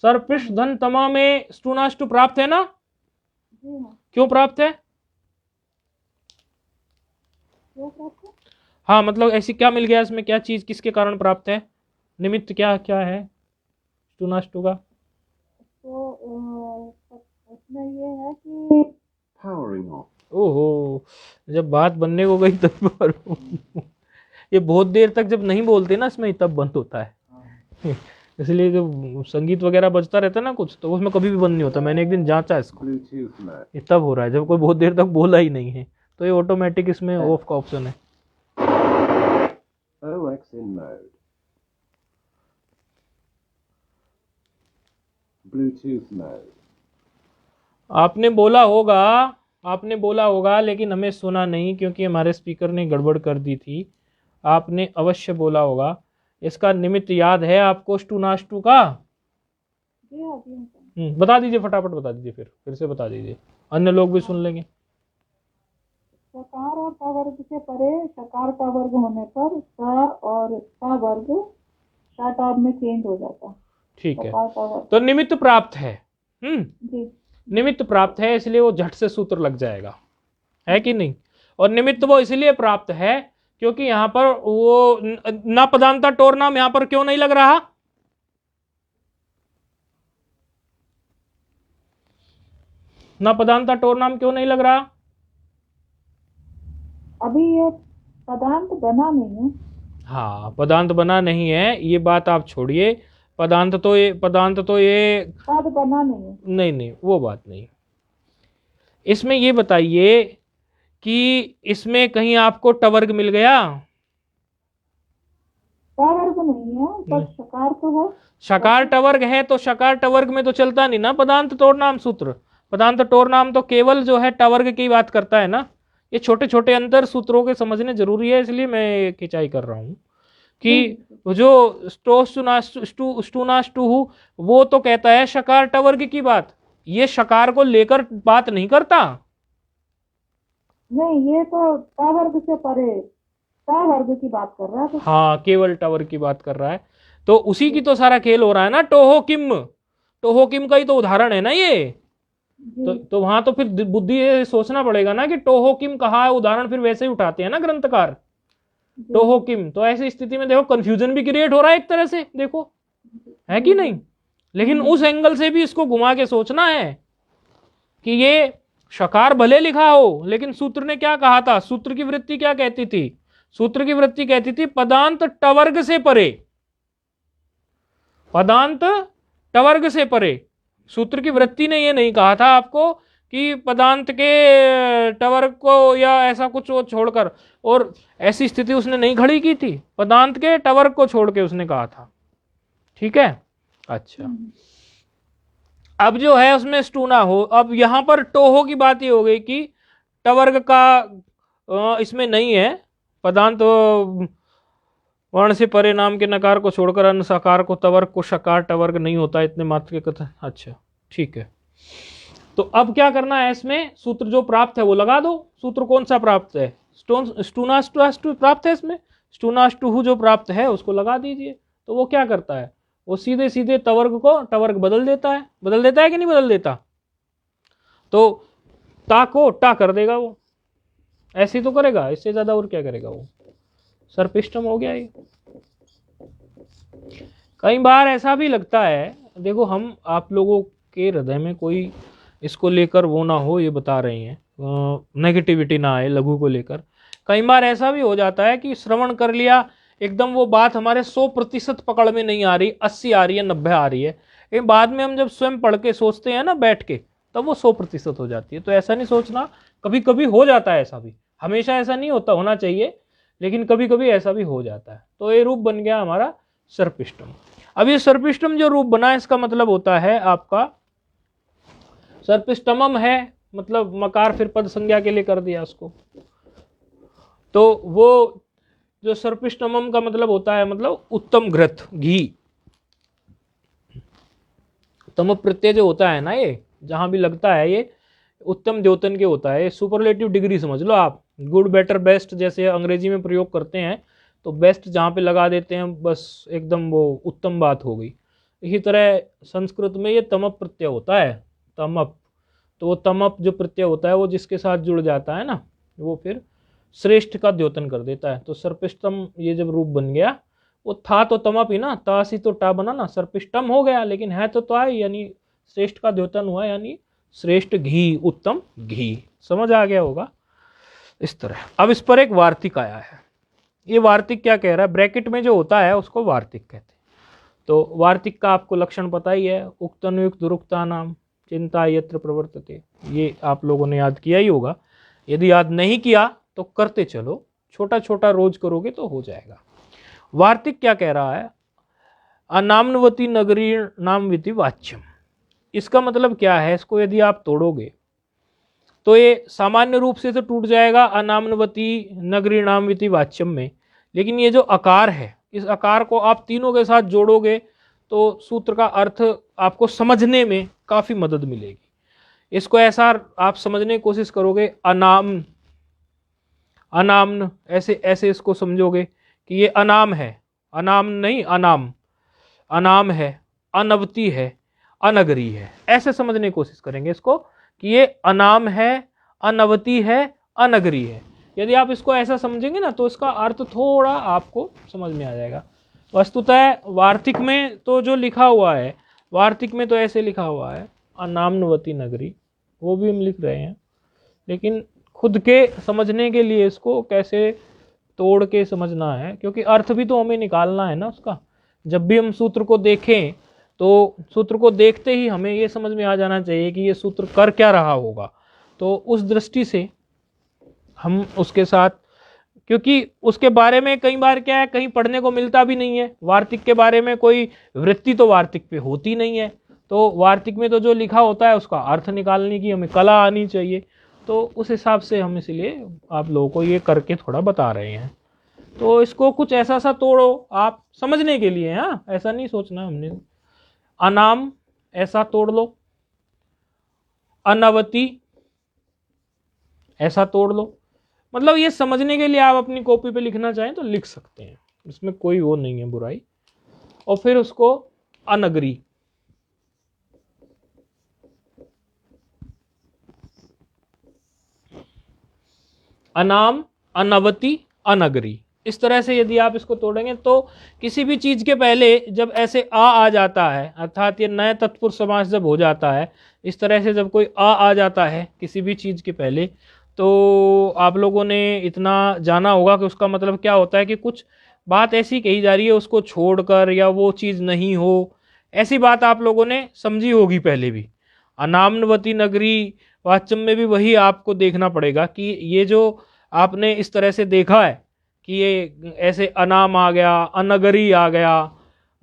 सर्पिश धन तमा में स्टूनाष्टु प्राप्त है ना? क्यों प्राप्त है? हाँ, मतलब ऐसी क्या मिल गया इसमें, क्या चीज किसके कारण प्राप्त है? निमित्त क्या क्या है स्टूनाष्टु का? तो उसमें ये है कि Powering off. ओहो, जब बात बनने को गई तब ये बहुत देर तक जब नहीं बोलते ना इसमें, तब बंद होता है। इसलिए जो संगीत वगैरह बजता रहता है ना कुछ, तो उसमें कभी भी बंद नहीं होता। मैंने एक दिन जांचा इसको, Bluetooth mode. ये तब हो रहा है जब कोई बहुत देर तक बोला ही नहीं है, तो ये ऑटोमेटिक इसमें ऑफ का ऑप्शन है। OX in mode. Bluetooth mode. आपने बोला होगा लेकिन हमें सुना नहीं, क्योंकि हमारे स्पीकर ने गड़बड़ कर दी थी। आपने अवश्य बोला होगा। इसका निमित्त याद है आपको स्टूनाष्टु का? बता दीजिए, फटाफट बता दीजिए, फिर से बता दीजिए, अन्य लोग भी सुन लेंगे। सकार और का वर्ग से परे सकार का वर्ग होने पर कार और का वर्ग शार्ट ऑफ में चेंज हो जाता। ठीक है, सकार का वर्ग तो निमित्त प्राप्त है। जी, निमित्त प्राप्त है, इसलिए वो झट से सूत्र लग जाएगा, है कि नहीं? और निमित्त वो इसलिए प्राप्त है क्योंकि यहां पर वो ना पदांता टोर नाम यहां पर क्यों नहीं लग रहा? ना पदांता टोर नाम क्यों नहीं लग रहा? अभी ये पदांत बना नहीं है। हाँ, पदांत बना नहीं है, ये बात आप छोड़िए। पदांत तो ये पद बना नहीं है। नहीं, वो बात नहीं। इसमें ये बताइए कि इसमें कहीं आपको टवर्ग मिल गया? का वर्ग नहीं है, पर सकार तो है। शकार टवर्ग है तो शकार टवर्ग में तो चलता नहीं ना पदांत तोड़ नाम सूत्र। पदांत तोड़ नाम तो केवल जो है टवर्ग की बात करता है ना। ये छोटे छोटे अंतर सूत्रों के समझने जरूरी है, इसलिए मैं खिंचाई कर रहा हूं कि जो स्टूनास्टू वो तो कहता है शकार टवर्ग की बात, ये शकार को लेकर बात नहीं करता। नहीं, ये तो टावर्ग से परे टावर्ग की बात कर रहा है तो। हाँ, केवल टावर की बात कर रहा है, तो उसी की तो सारा खेल हो रहा है ना। टोहो किम का ही तो उदाहरण है ना ये। तो वहां तो फिर बुद्धि ये सोचना पड़ेगा ना कि टोहो किम कहा है, उदाहरण फिर वैसे ही उठाते हैं ना ग्रंथकार, टोहो किम। तो ऐसी स्थिति में देखो कंफ्यूजन भी क्रिएट हो रहा है एक तरह से, देखो है कि नहीं। लेकिन उस एंगल से भी इसको घुमा के सोचना है कि ये शकार भले लिखा हो, लेकिन सूत्र ने क्या कहा था, सूत्र की वृत्ति क्या कहती थी, सूत्र की वृत्ति कहती थी पदांत टवर्ग से परे, पदांत टवर्ग से परे। सूत्र की वृत्ति ने ये नहीं कहा था आपको कि पदांत के टवर्ग को या ऐसा कुछ वो छोड़कर, और ऐसी स्थिति उसने नहीं खड़ी की थी, पदांत के टवर्ग को छोड़ के उसने कहा था। ठीक है, अच्छा। अब जो है उसमें स्टूना हो, अब यहां पर टोहो की बात ये हो गई कि टवर्ग का इसमें नहीं है, पदांत वर्ण से परे नाम के नकार को छोड़कर अन्य सकार को तवर्ग को शकार टवर्ग नहीं होता, इतने मात्र के कथन। अच्छा ठीक है, तो अब क्या करना है, इसमें सूत्र जो प्राप्त है वो लगा दो। सूत्र कौन सा प्राप्त है, स्टूनास्टू प्राप्त है, इसमें स्टूनास्टू जो प्राप्त है उसको लगा दीजिए। तो वो क्या करता है, वो सीधे सीधे तवर्ग को टवर्ग बदल देता है कि नहीं बदल देता। तो ता को टा कर देगा वो, ऐसे तो करेगा, इससे ज्यादा और क्या करेगा वो। सर्पिष्टम हो गया ये। कई बार ऐसा भी लगता है, देखो हम आप लोगों के हृदय में कोई इसको लेकर वो ना हो, ये बता रहे हैं, नेगेटिविटी ना आए लघु को लेकर। कई बार ऐसा भी हो जाता है कि श्रवण कर लिया, एकदम वो बात हमारे 100% पकड़ में नहीं आ रही, 80 आ रही है, 90 आ रही है, लेकिन बाद में हम जब स्वयं पढ़ के सोचते हैं ना बैठ के, तब वो 100% हो जाती है। तो ऐसा नहीं सोचना, कभी कभी हो जाता है ऐसा भी, हमेशा ऐसा नहीं होता, होना चाहिए, लेकिन कभी कभी ऐसा भी हो जाता है। तो ये रूप बन गया हमारा सर्पिष्टम। अब ये सर्पिष्टम जो रूप बना, इसका मतलब होता है आपका सर्पिष्टमम है, मतलब मकार फिर पद संज्ञा के लिए कर दिया उसको। तो वो जो सर्पिष्टमम का मतलब होता है, मतलब उत्तम घृत घी। तम प्रत्यय जो होता है ना, ये जहां भी लगता है ये उत्तम द्योतन के होता है, सुपरलेटिव डिग्री समझ लो आप, गुड बेटर बेस्ट जैसे अंग्रेजी में प्रयोग करते हैं, तो बेस्ट जहाँ पे लगा देते हैं बस एकदम वो उत्तम बात हो गई। इसी तरह संस्कृत में ये तमप प्रत्यय होता है, तमप। तो वो तमप जो प्रत्यय होता है वो जिसके साथ जुड़ जाता है ना, वो फिर श्रेष्ठ का द्योतन कर देता है। तो सर्पिष्टम ये जब रूप बन गया, वो था तो तमप ही ना, ता सी तो टा बना ना, सर्पिष्टम हो गया, लेकिन है तो ता ही, यानी श्रेष्ठ का द्योतन हुआ, यानी श्रेष्ठ घी, उत्तम घी। समझ आ गया होगा इस तरह। अब इस पर एक वार्तिक आया है, ये वार्तिक क्या कह रहा है, ब्रैकेट में जो होता है उसको वार्तिक कहते हैं। तो वार्तिक का आपको लक्षण पता ही है, उक्तनुयुक्त दुरुक्ता नाम चिंता यत्र प्रवर्तते, ये आप लोगों ने याद किया ही होगा। यदि याद नहीं किया तो करते चलो, छोटा छोटा रोज करोगे तो हो जाएगा। वार्तिक क्या कह रहा है, अनाम्नवती नगरी नामविति वाच्यम। इसका मतलब क्या है, इसको यदि आप तोड़ोगे तो ये सामान्य रूप से तो टूट जाएगा अनाम्नवती नगरी नामविति वाच्यम में, लेकिन ये जो अकार है, इस अकार को आप तीनों के साथ जोड़ोगे तो सूत्र का अर्थ आपको समझने में काफी मदद मिलेगी। इसको ऐसा आप समझने की कोशिश करोगे, अनाम अनाम्न, ऐसे ऐसे इसको समझोगे कि ये अनाम है, अनाम नहीं अनाम, अनाम है, अनवती है, अनगरी है, ऐसे समझने की कोशिश करेंगे इसको कि ये अनाम है, अनवती है, अनगरी है। यदि आप इसको ऐसा समझेंगे ना तो इसका अर्थ थोड़ा आपको समझ में आ जाएगा। वस्तुतः वार्तिक में तो जो लिखा हुआ है, वार्तिक में तो ऐसे लिखा हुआ है अनाम्नवती नगरी, वो भी हम लिख रहे हैं, लेकिन खुद के समझने के लिए इसको कैसे तोड़ के समझना है, क्योंकि अर्थ भी तो हमें निकालना है ना उसका। जब भी हम सूत्र को देखें तो सूत्र को देखते ही हमें ये समझ में आ जाना चाहिए कि ये सूत्र कर क्या रहा होगा। तो उस दृष्टि से हम उसके साथ क्योंकि उसके बारे में कई बार क्या है, कहीं पढ़ने को मिलता भी नहीं है। वार्तिक के बारे में कोई वृत्ति तो वार्तिक पे होती नहीं है, तो वार्तिक में तो जो लिखा होता है उसका अर्थ निकालने की हमें कला आनी चाहिए। तो उस हिसाब से हम इसलिए आप लोगों को ये करके थोड़ा बता रहे हैं। तो इसको कुछ ऐसा सा तोड़ो आप समझने के लिए, हाँ, ऐसा नहीं सोचना हमने। अनाम ऐसा तोड़ लो, अनवती ऐसा तोड़ लो। मतलब ये समझने के लिए आप अपनी कॉपी पे लिखना चाहें तो लिख सकते हैं, इसमें कोई वो नहीं है बुराई। और फिर उसको अनगरी, अनाम, अनवती, अनगरी, इस तरह से यदि आप इसको तोड़ेंगे तो किसी भी चीज के पहले जब ऐसे आ जाता है, अर्थात ये नए तत्पुरुष समास जब हो जाता है, इस तरह से जब कोई आ जाता है किसी भी चीज के पहले, तो आप लोगों ने इतना जाना होगा कि उसका मतलब क्या होता है कि कुछ बात ऐसी कही जा रही है उसको छोड़कर, या वो चीज नहीं हो, ऐसी बात आप लोगों ने समझी होगी पहले भी। अनामनवती नगरी वाच्यम में भी वही आपको देखना पड़ेगा कि ये जो आपने इस तरह से देखा है कि ये ऐसे अनाम आ गया, अनगरी आ गया,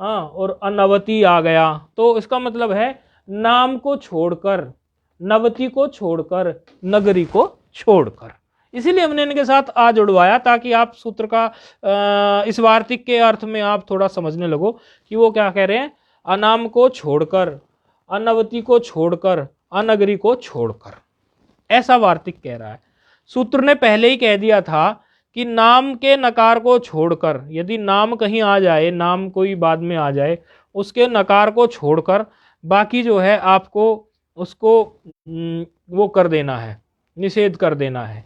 हाँ, और अनवती आ गया, तो इसका मतलब है नाम को छोड़कर, नवती को छोड़कर, नगरी को छोड़कर। इसीलिए हमने इनके साथ आ जुड़वाया ताकि आप सूत्र का इस वार्तिक के अर्थ में आप थोड़ा समझने लगो कि वो क्या कह रहे हैं। अनाम को छोड़कर, अनवती को छोड़कर, अनगरी को छोड़कर, ऐसा वार्तिक कह रहा है। सूत्र ने पहले ही कह दिया था कि नाम के नकार को छोड़कर, यदि नाम कहीं आ जाए, नाम कोई बाद में आ जाए, उसके नकार को छोड़कर बाकी जो है आपको उसको वो कर देना है, निषेध कर देना है।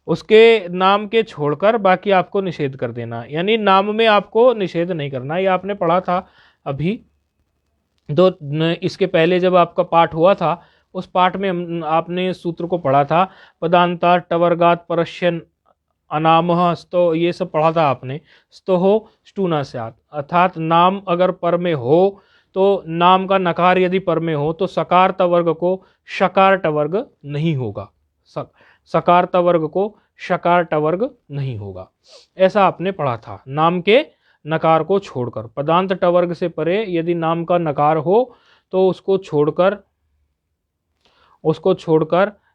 उसके नाम के छोड़कर बाकी आपको निषेध कर देना, यानी नाम में आपको निषेध नहीं करना। ये आपने पढ़ा था अभी दो, इसके पहले जब आपका पाठ हुआ था उस पाठ में आपने सूत्र को पढ़ा था, पदांता टवर्गात परश्यन अनामः स्तो, ये सब पढ़ा था आपने। स्तोहो स्टूना स्यात्, अर्थात नाम अगर पर में हो तो नाम का नकार यदि पर में हो तो सकार तवर्ग को शकार टवर्ग नहीं होगा, सकार तवर्ग को शकार टवर्ग नहीं होगा, ऐसा आपने पढ़ा था। नाम के नकार को छोड़कर, पदांत टवर्ग से परे यदि नाम का नकार हो तो उसको छोड़कर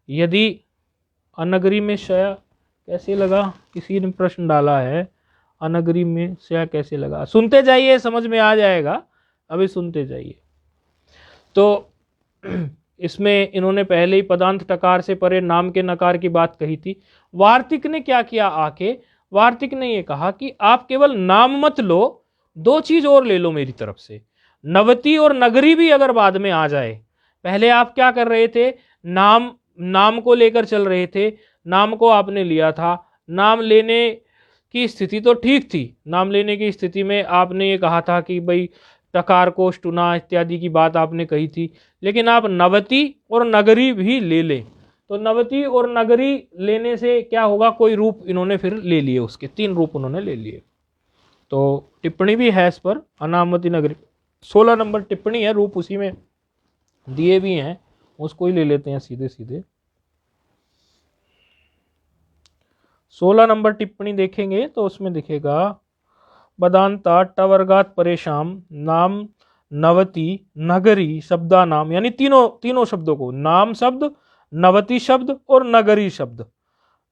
यदि अनगरी में शया कैसे लगा, किसी ने प्रश्न डाला है, अनगरी में शया कैसे लगा। सुनते जाइए, समझ में आ जाएगा, अभी सुनते जाइए। तो इसमें इन्होंने पहले ही पदांत टकार से परे नाम के नकार की बात कही थी। वार्तिक ने क्या किया आके, वार्तिक ने ये कहा कि आप केवल नाम मत लो, दो चीज और ले लो मेरी तरफ से, नवती और नगरी भी अगर बाद में आ जाए। पहले आप क्या कर रहे थे, नाम को लेकर चल रहे थे, नाम को आपने लिया था, नाम लेने की स्थिति तो ठीक थी, नाम लेने की स्थिति में आपने ये कहा था कि भाई टकार को स्टुना इत्यादि की बात आपने कही थी, लेकिन आप नवती और नगरी भी ले लें तो नवती और नगरी लेने से क्या होगा, कोई रूप इन्होंने फिर ले लिए, उसके 3 रूप उन्होंने ले लिए। तो टिप्पणी भी है इस पर, अनामवती नगरी 16 नंबर टिप्पणी है, रूप उसी में दिए भी हैं, उसको ही ले लेते हैं सीधे सीधे। 16 नंबर टिप्पणी देखेंगे तो उसमें दिखेगा बदांता टवर्गात परेशान नाम नवती नगरी शब्दा नाम, यानी तीनों शब्दों को, नाम शब्द, नवती शब्द और नगरी शब्द,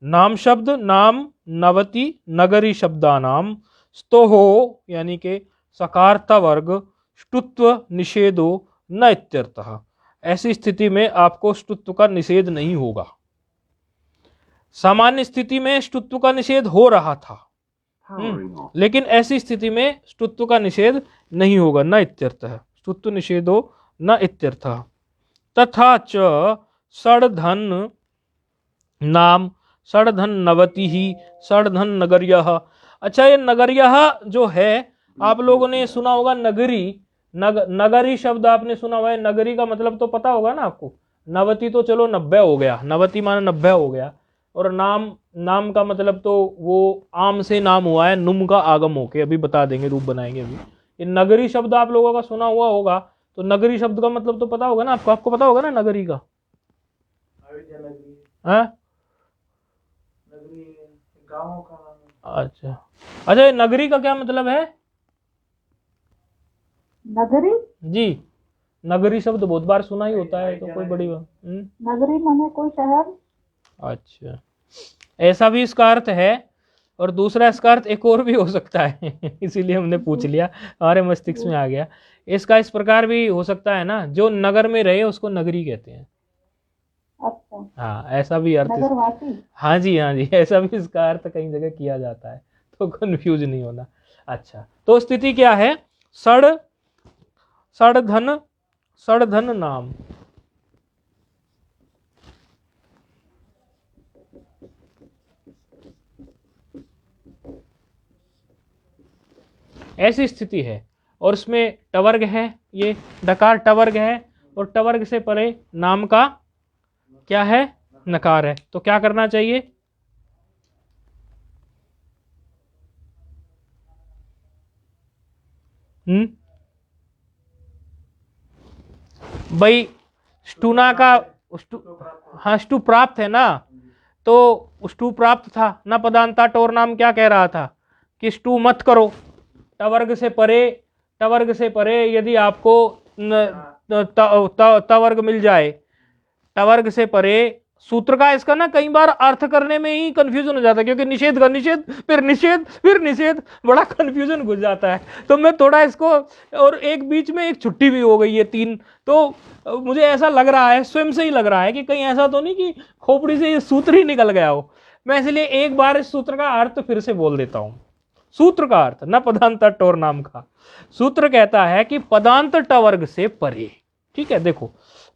नाम शब्द, नाम, नवती, नगरी शब्दा नाम, स्तोहो यानी के सकारता वर्ग, ष्टुत्व निषेधो न इत्यर्थः। ऐसी स्थिति में आपको ष्टुत्व का निषेध नहीं होगा। सामान्य स्थिति में ष्टुत्व का निषेध हो रहा था, लेकिन ऐसी स्थिति में ष्टुत्व का निषेध नहीं होगा, न इत्यर्थः, ष्टुत्व निषेधो न इत्यर्थः। तथा च षड्धन नाम, षड्धन नवति ही, षड्धन नगर्यः। अच्छा, ये नगर्यः जो है आप लोगों ने सुना होगा, नगरी, नगरी शब्द आपने सुना हुआ है। नगरी का मतलब तो पता होगा ना आपको, नवती तो चलो 90 हो गया, नवती माने 90 हो गया, और नाम का मतलब तो वो आम से नाम हुआ है, नुम का आगम होके, अभी बता देंगे, रूप बनाएंगे अभी। ये नगरी शब्द आप लोगों का सुना हुआ होगा, तो नगरी शब्द का मतलब तो पता होगा ना आपको पता होगा ना नगरी का, नगरी गाँव का नाम अच्छा अच्छा, ये नगरी का क्या मतलब है? नगरी, जी, नगरी शब्द बहुत बार सुना ही होता है, तो कोई बड़ी बात। नगरी माने कोई शहर। अच्छा, ऐसा भी इसका अर्थ है, और दूसरा इसका अर्थ एक और भी हो सकता है इसीलिए हमने पूछ लिया, हमारे मस्तिष्क में आ गया। इसका इस प्रकार भी हो सकता है ना, जो नगर में रहे उसको नगरी कहते हैं। अच्छा, हाँ, ऐसा भी अर्थ नगरवासी। हाँ जी हाँ जी, ऐसा भी इसका अर्थ कई जगह किया जाता है, तो कंफ्यूज नहीं होना। अच्छा, तो स्थिति क्या है? सड़ सड़धन, सड़धन नाम। ऐसी स्थिति है, और उसमें टवर्ग है, ये डकार टवर्ग है, और टवर्ग से परे नाम का क्या है? नकार है। तो क्या करना चाहिए? भाई, स्टूना का हाँ, स्टू प्राप्त है ना, तो स्टू प्राप्त था ना, पदांता टोर नाम क्या कह रहा था कि स्टू मत करो। टवर्ग से परे, टवर्ग से परे यदि आपको तवर्ग मिल जाए, टवर्ग से परे, सूत्र का इसका ना कई बार अर्थ करने में ही कंफ्यूजन हो जाता है, क्योंकि निषेध का निषेध, फिर निषेध, फिर निषेध, बड़ा कंफ्यूजन घुस जाता है। तो मैं थोड़ा इसको, और एक बीच में एक छुट्टी भी हो गई है 3, तो मुझे ऐसा लग रहा है, स्वयं से ही लग रहा है कि कहीं ऐसा तो नहीं कि खोपड़ी से ये सूत्र ही निकल गया हो। मैं इसलिए एक बार इस सूत्र का अर्थ फिर से बोल देता हूं। सूत्र का अर्थ, न पदांत टोर नाम का सूत्र कहता है कि पदांत टवर्ग से परे। ठीक है, देखो,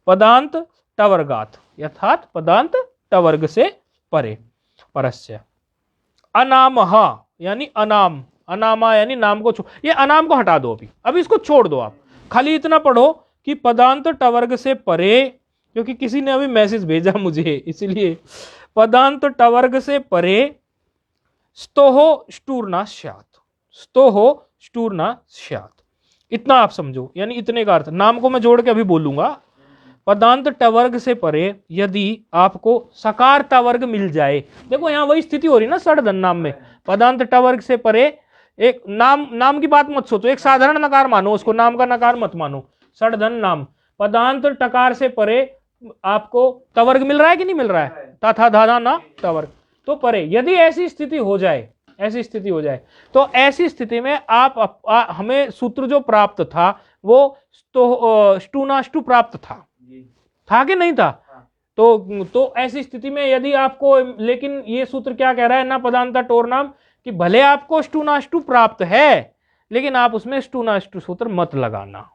पदांत टवर्गात, अर्थात पदांत टवर्ग से परे, परस्य अनामह, यानी अनाम, अनामा यानी नाम को ये अनाम को हटा दो, अभी इसको छोड़ दो, आप खाली इतना पढ़ो कि पदांत टवर्ग से परे, क्योंकि किसी ने अभी मैसेज भेजा मुझे, इसलिए पदांत टवर्ग से परे स्तोहो स्टूर्ना स्यात्, स्तोहो स्टूर्ना स्यात्, इतना आप समझो, यानी इतने का अर्थ। नाम को मैं जोड़ के अभी बोलूंगा। पदांत टवर्ग से परे यदि आपको सकार टवर्ग मिल जाए, देखो यहां वही स्थिति हो रही ना सड़धन नाम में। पदांत टवर्ग से परे, एक नाम, नाम की बात मत सोचो, एक साधारण नकार मानो उसको, नाम का नकार मत मानो, सड़धन नाम। पदांत टकार से परे आपको टवर्ग मिल रहा है कि नहीं मिल रहा है? तथा धाधा ना टवर्ग, तो परे, यदि ऐसी स्थिति हो जाए, ऐसी स्थिति हो जाए, तो ऐसी स्थिति में आप हमें सूत्र जो प्राप्त था वो स्टूनाष्टु प्राप्त था कि नहीं था? तो ऐसी स्थिति में यदि आपको, लेकिन ये सूत्र क्या कह रहा है ना, पदांता टोर नाम, कि भले आपको स्टूनाष्टु प्राप्त है, लेकिन आप उसमें स्टूनाष्टु सूत्र मत लगाना,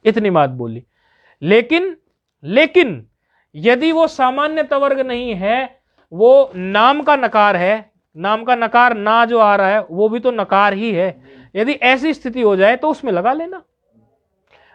इतनी बात बोली। लेकिन यदि वो सामान्य तवर्ग नहीं है, वो नाम का नकार है, नाम का नकार ना जो आ रहा है वो भी तो नकार ही है, यदि ऐसी स्थिति हो जाए तो उसमें लगा लेना।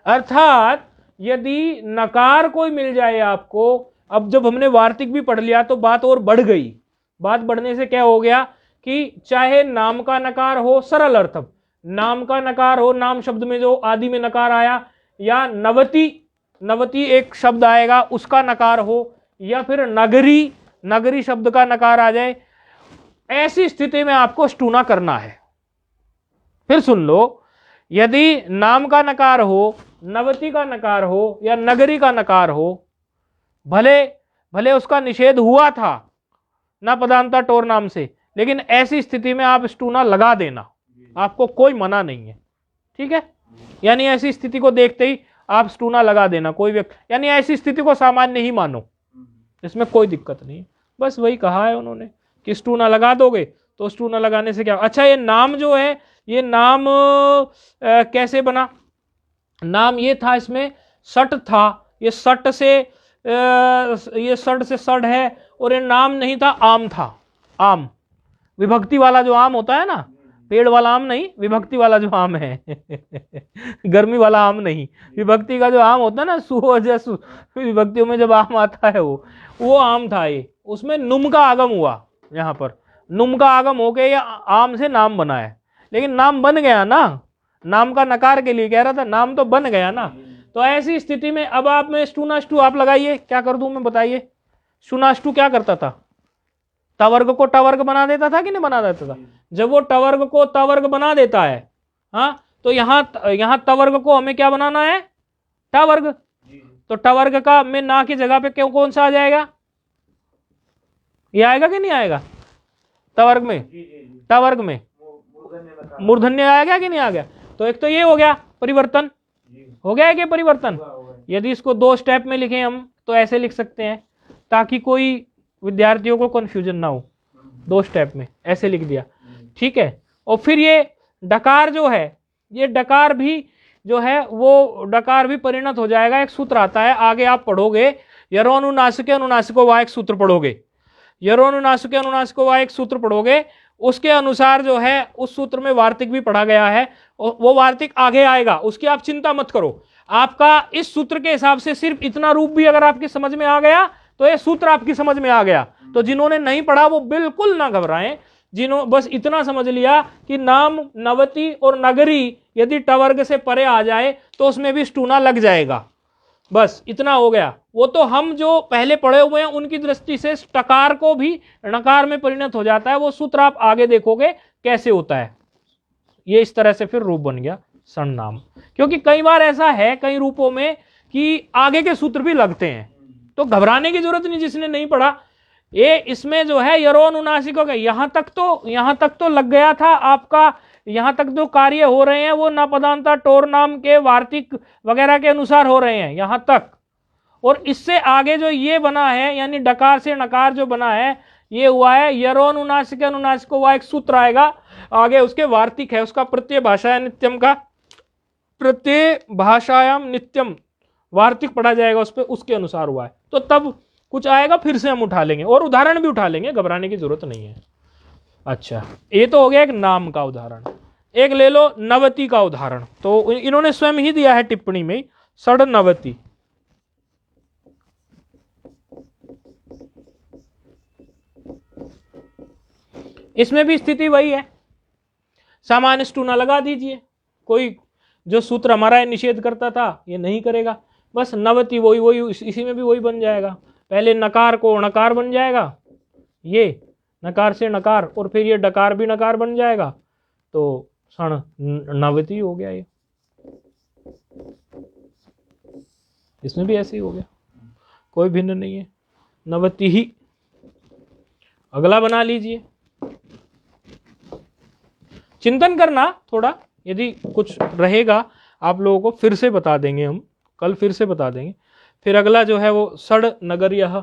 अर्थात यदि नकार कोई मिल जाए आपको, अब जब हमने वार्तिक भी पढ़ लिया तो बात और बढ़ गई। बात बढ़ने से क्या हो गया कि चाहे नाम का नकार हो, सरल अर्थ, नाम का नकार हो, नाम शब्द में जो आदि में नकार आया, या नवती, नवती एक शब्द आएगा उसका नकार हो, या फिर नगरी, नगरी शब्द का नकार आ जाए, ऐसी स्थिति में आपको स्टूना करना है। फिर सुन लो, यदि नाम का नकार हो, नवती का नकार हो, या नगरी का नकार हो, भले भले उसका निषेध हुआ था ना पदांता टोर नाम से, लेकिन ऐसी स्थिति में आप स्टूना लगा देना, आपको कोई मना नहीं है। ठीक है, यानी ऐसी स्थिति को देखते ही आप स्टूना लगा देना, कोई व्यक्ति, यानी ऐसी स्थिति को सामान्य ही मानो, इसमें कोई दिक्कत नहीं। बस वही कहा है उन्होंने कि स्टूना लगा दोगे, तो स्टूना लगाने से क्या। अच्छा, ये नाम जो है, ये नाम कैसे बना? नाम ये था, इसमें सट था, ये सट से ये सट से सड़ है, और ये नाम नहीं था, आम था। आम, विभक्ति वाला जो आम होता है ना, पेड़ वाला आम नहीं, विभक्ति वाला जो आम है गर्मी वाला आम नहीं, विभक्ति का जो आम होता है ना, विभक्तियों में जब आम आता है वो आम था ये। उसमें नुम का आगम हुआ, यहाँ पर नुम का आगम हो गया, आम से नाम बना है, लेकिन नाम बन गया ना, नाम का नकार के लिए कह रहा था, नाम तो बन गया ना। तो ऐसी स्थिति में अब आप में स्टूनाष्टु आप लगाइए, क्या कर दूं मैं, बताइए। स्टूनाष्टु क्या करता था? तवर्ग को टवर्ग बना देता था कि नहीं बना देता था? जब वो टवर्ग को तवर्ग बना देता है, हाँ, तो यहाँ तवर्ग को हमें क्या बनाना है? टवर्ग। तो टवर्ग का में ना की जगह पे क्यों कौन सा आ जाएगा? ये आएगा कि नहीं आएगा? तवर्ग में, टवर्ग में मूर्धन्य आ गया कि नहीं आ गया? तो एक तो ये हो गया परिवर्तन, हो गया है कि परिवर्तन? यदि इसको 2 स्टेप में लिखें हम तो ऐसे लिख सकते हैं ताकि कोई विद्यार्थियों को कंफ्यूजन ना हो। 2 स्टेप में ऐसे लिख दिया, ठीक है। और फिर ये डकार जो है, ये डकार भी जो है वो डकार भी परिणत हो जाएगा। एक सूत्र आता है, आगे आप पढ़ोगे, यरोनुनासिके अनुनासिको वा एक सूत्र पढ़ोगे, यरोनुनासिके अनुनासिको वा एक सूत्र पढ़ोगे, उसके अनुसार जो है उस सूत्र में वार्तिक भी पढ़ा गया है, वो वार्तिक आगे आएगा, उसकी आप चिंता मत करो। आपका इस सूत्र के हिसाब से सिर्फ इतना रूप भी अगर आपकी समझ में आ गया तो ये सूत्र आपकी समझ में आ गया। तो जिन्होंने नहीं पढ़ा वो बिल्कुल ना घबराएं, जिन्होंने बस इतना समझ लिया कि नाम नवती और नगरी यदि टवर्ग से परे आ जाए तो उसमें भी स्टूना लग जाएगा, बस इतना हो गया। वो तो हम जो पहले पढ़े हुए हैं उनकी दृष्टि से टकार को भी णकार में परिणत हो जाता है, वो सूत्र आप आगे देखोगे कैसे होता है। ये इस तरह से फिर रूप बन गया सण नाम। क्योंकि कई बार ऐसा है कई रूपों में कि आगे के सूत्र भी लगते हैं, तो घबराने की जरूरत नहीं जिसने नहीं पढ़ा। ये इसमें जो है यरोनुनासिको का यहाँ तक तो लग गया था आपका, यहाँ तक जो कार्य हो रहे हैं वो नापदांता टोर नाम के वार्तिक वगैरह के अनुसार हो रहे हैं यहाँ तक। और इससे आगे जो ये बना है यानी डकार से नकार जो बना है ये हुआ है यरोनुनासिके अनुनासिको वा एक सूत्र आएगा आगे, उसके वार्तिक है, उसका प्रत्यय भाषायाम नित्यम का प्रत्यय भाषायाम नित्यम वार्तिक पढ़ा जाएगा उस पर, उसके अनुसार हुआ है। तो तब कुछ आएगा फिर से हम उठा लेंगे और उदाहरण भी उठा लेंगे, घबराने की जरूरत नहीं है। अच्छा, ये तो हो गया एक नाम का उदाहरण। एक ले लो नवती का उदाहरण, तो इन्होंने स्वयं ही दिया है टिप्पणी में, सड़ नवती। इसमें भी स्थिति वही है, सामान्य स्टूना लगा दीजिए, कोई जो सूत्र हमारा निषेध करता था ये नहीं करेगा, बस नवती वही इसी में भी वही बन जाएगा। पहले नकार को णकार बन जाएगा, ये नकार से नकार, और फिर ये डकार भी नकार बन जाएगा, तो सण नवती हो गया। ये इसमें भी ऐसे ही हो गया, कोई भिन्न नहीं है, नवती ही। अगला बना लीजिए, चिंतन करना थोड़ा, यदि कुछ रहेगा आप लोगों को फिर से बता देंगे, हम कल फिर से बता देंगे। फिर अगला जो है वो सड़ नगर्यः,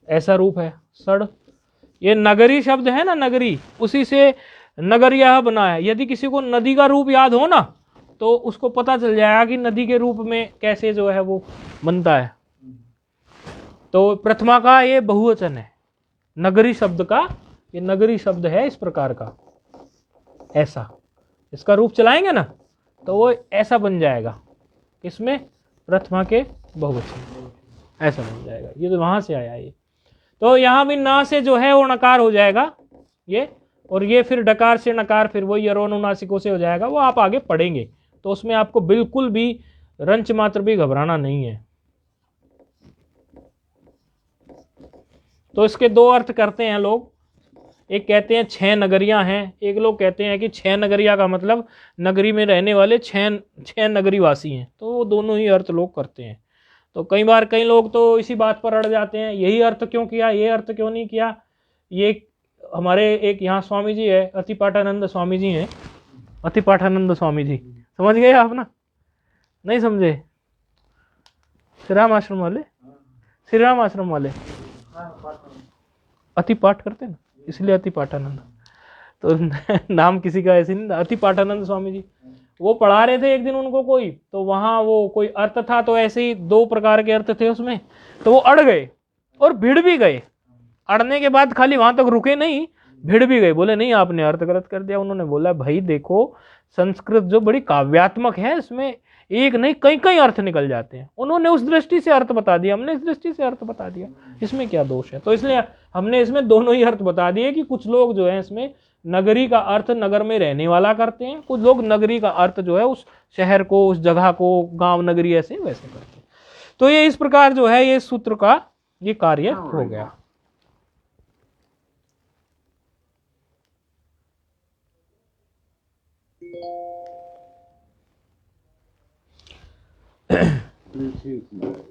ऐसा रूप है सड़, ये नगरी शब्द है ना, नगरी, उसी से नगर्यः बना है। यदि किसी को नदी का रूप याद हो ना तो उसको पता चल जाएगा कि नदी के रूप में कैसे जो है वो बनता है। तो प्रथमा का ये बहुवचन है, नगरी शब्द का ये नगरी शब्द है इस प्रकार का, ऐसा इसका रूप चलाएंगे ना तो वो ऐसा बन जाएगा, इसमें प्रथमा के बहुवचन ऐसा बन जाएगा। ये तो वहां से आया ये, तो यहाँ भी ना से जो है वो नकार हो जाएगा ये, और ये फिर डकार से नकार, फिर वही यरोनुनासिको से हो जाएगा, वो आप आगे पढ़ेंगे। तो उसमें आपको बिल्कुल भी रंच मात्र भी घबराना नहीं है। तो इसके 2 अर्थ करते हैं लोग, एक कहते हैं 6 नगरियां हैं, एक लोग कहते हैं कि 6 नगरिया का मतलब नगरी में रहने वाले 6 नगरी वासी हैं। तो वो दोनों ही अर्थ लोग करते हैं। तो कई बार कई लोग तो इसी बात पर अड़ जाते हैं, यही अर्थ क्यों किया, ये अर्थ क्यों नहीं किया। ये हमारे एक यहाँ स्वामी जी है, अतिपाठानंद स्वामी जी हैं, अतिपाठानंद स्वामी जी, समझ गए आप ना? नहीं समझे? श्री राम आश्रम वाले, श्री राम आश्रम वाले अति पाठ करते ना, इसलिए अति पाठानंद। तो नाम किसी का ऐसे नहीं, अति पाठानंद स्वामी जी वो पढ़ा रहे थे एक दिन उनको कोई, तो वहाँ वो कोई अर्थ था, तो ऐसे ही 2 प्रकार के अर्थ थे उसमें, तो वो अड़ गए और भिड़ भी गए। अड़ने के बाद खाली वहां तक रुके नहीं, भिड़ भी गए, बोले नहीं आपने अर्थ गलत कर दिया। उन्होंने बोला भाई देखो संस्कृत जो बड़ी काव्यात्मक है, इसमें एक नहीं कई अर्थ निकल जाते हैं। उन्होंने उस दृष्टि से अर्थ बता दिया, हमने इस दृष्टि से अर्थ बता दिया, इसमें क्या दोष है। तो इसलिए हमने इसमें दोनों ही अर्थ बता दिए कि कुछ लोग जो है इसमें नगरी का अर्थ नगर में रहने वाला करते हैं, कुछ लोग नगरी का अर्थ जो है उस शहर को, उस जगह को, गांव नगरी ऐसे वैसे करते हैं। तो ये इस प्रकार जो है ये सूत्र का ये कार्य हो गया। Bluetooth mode.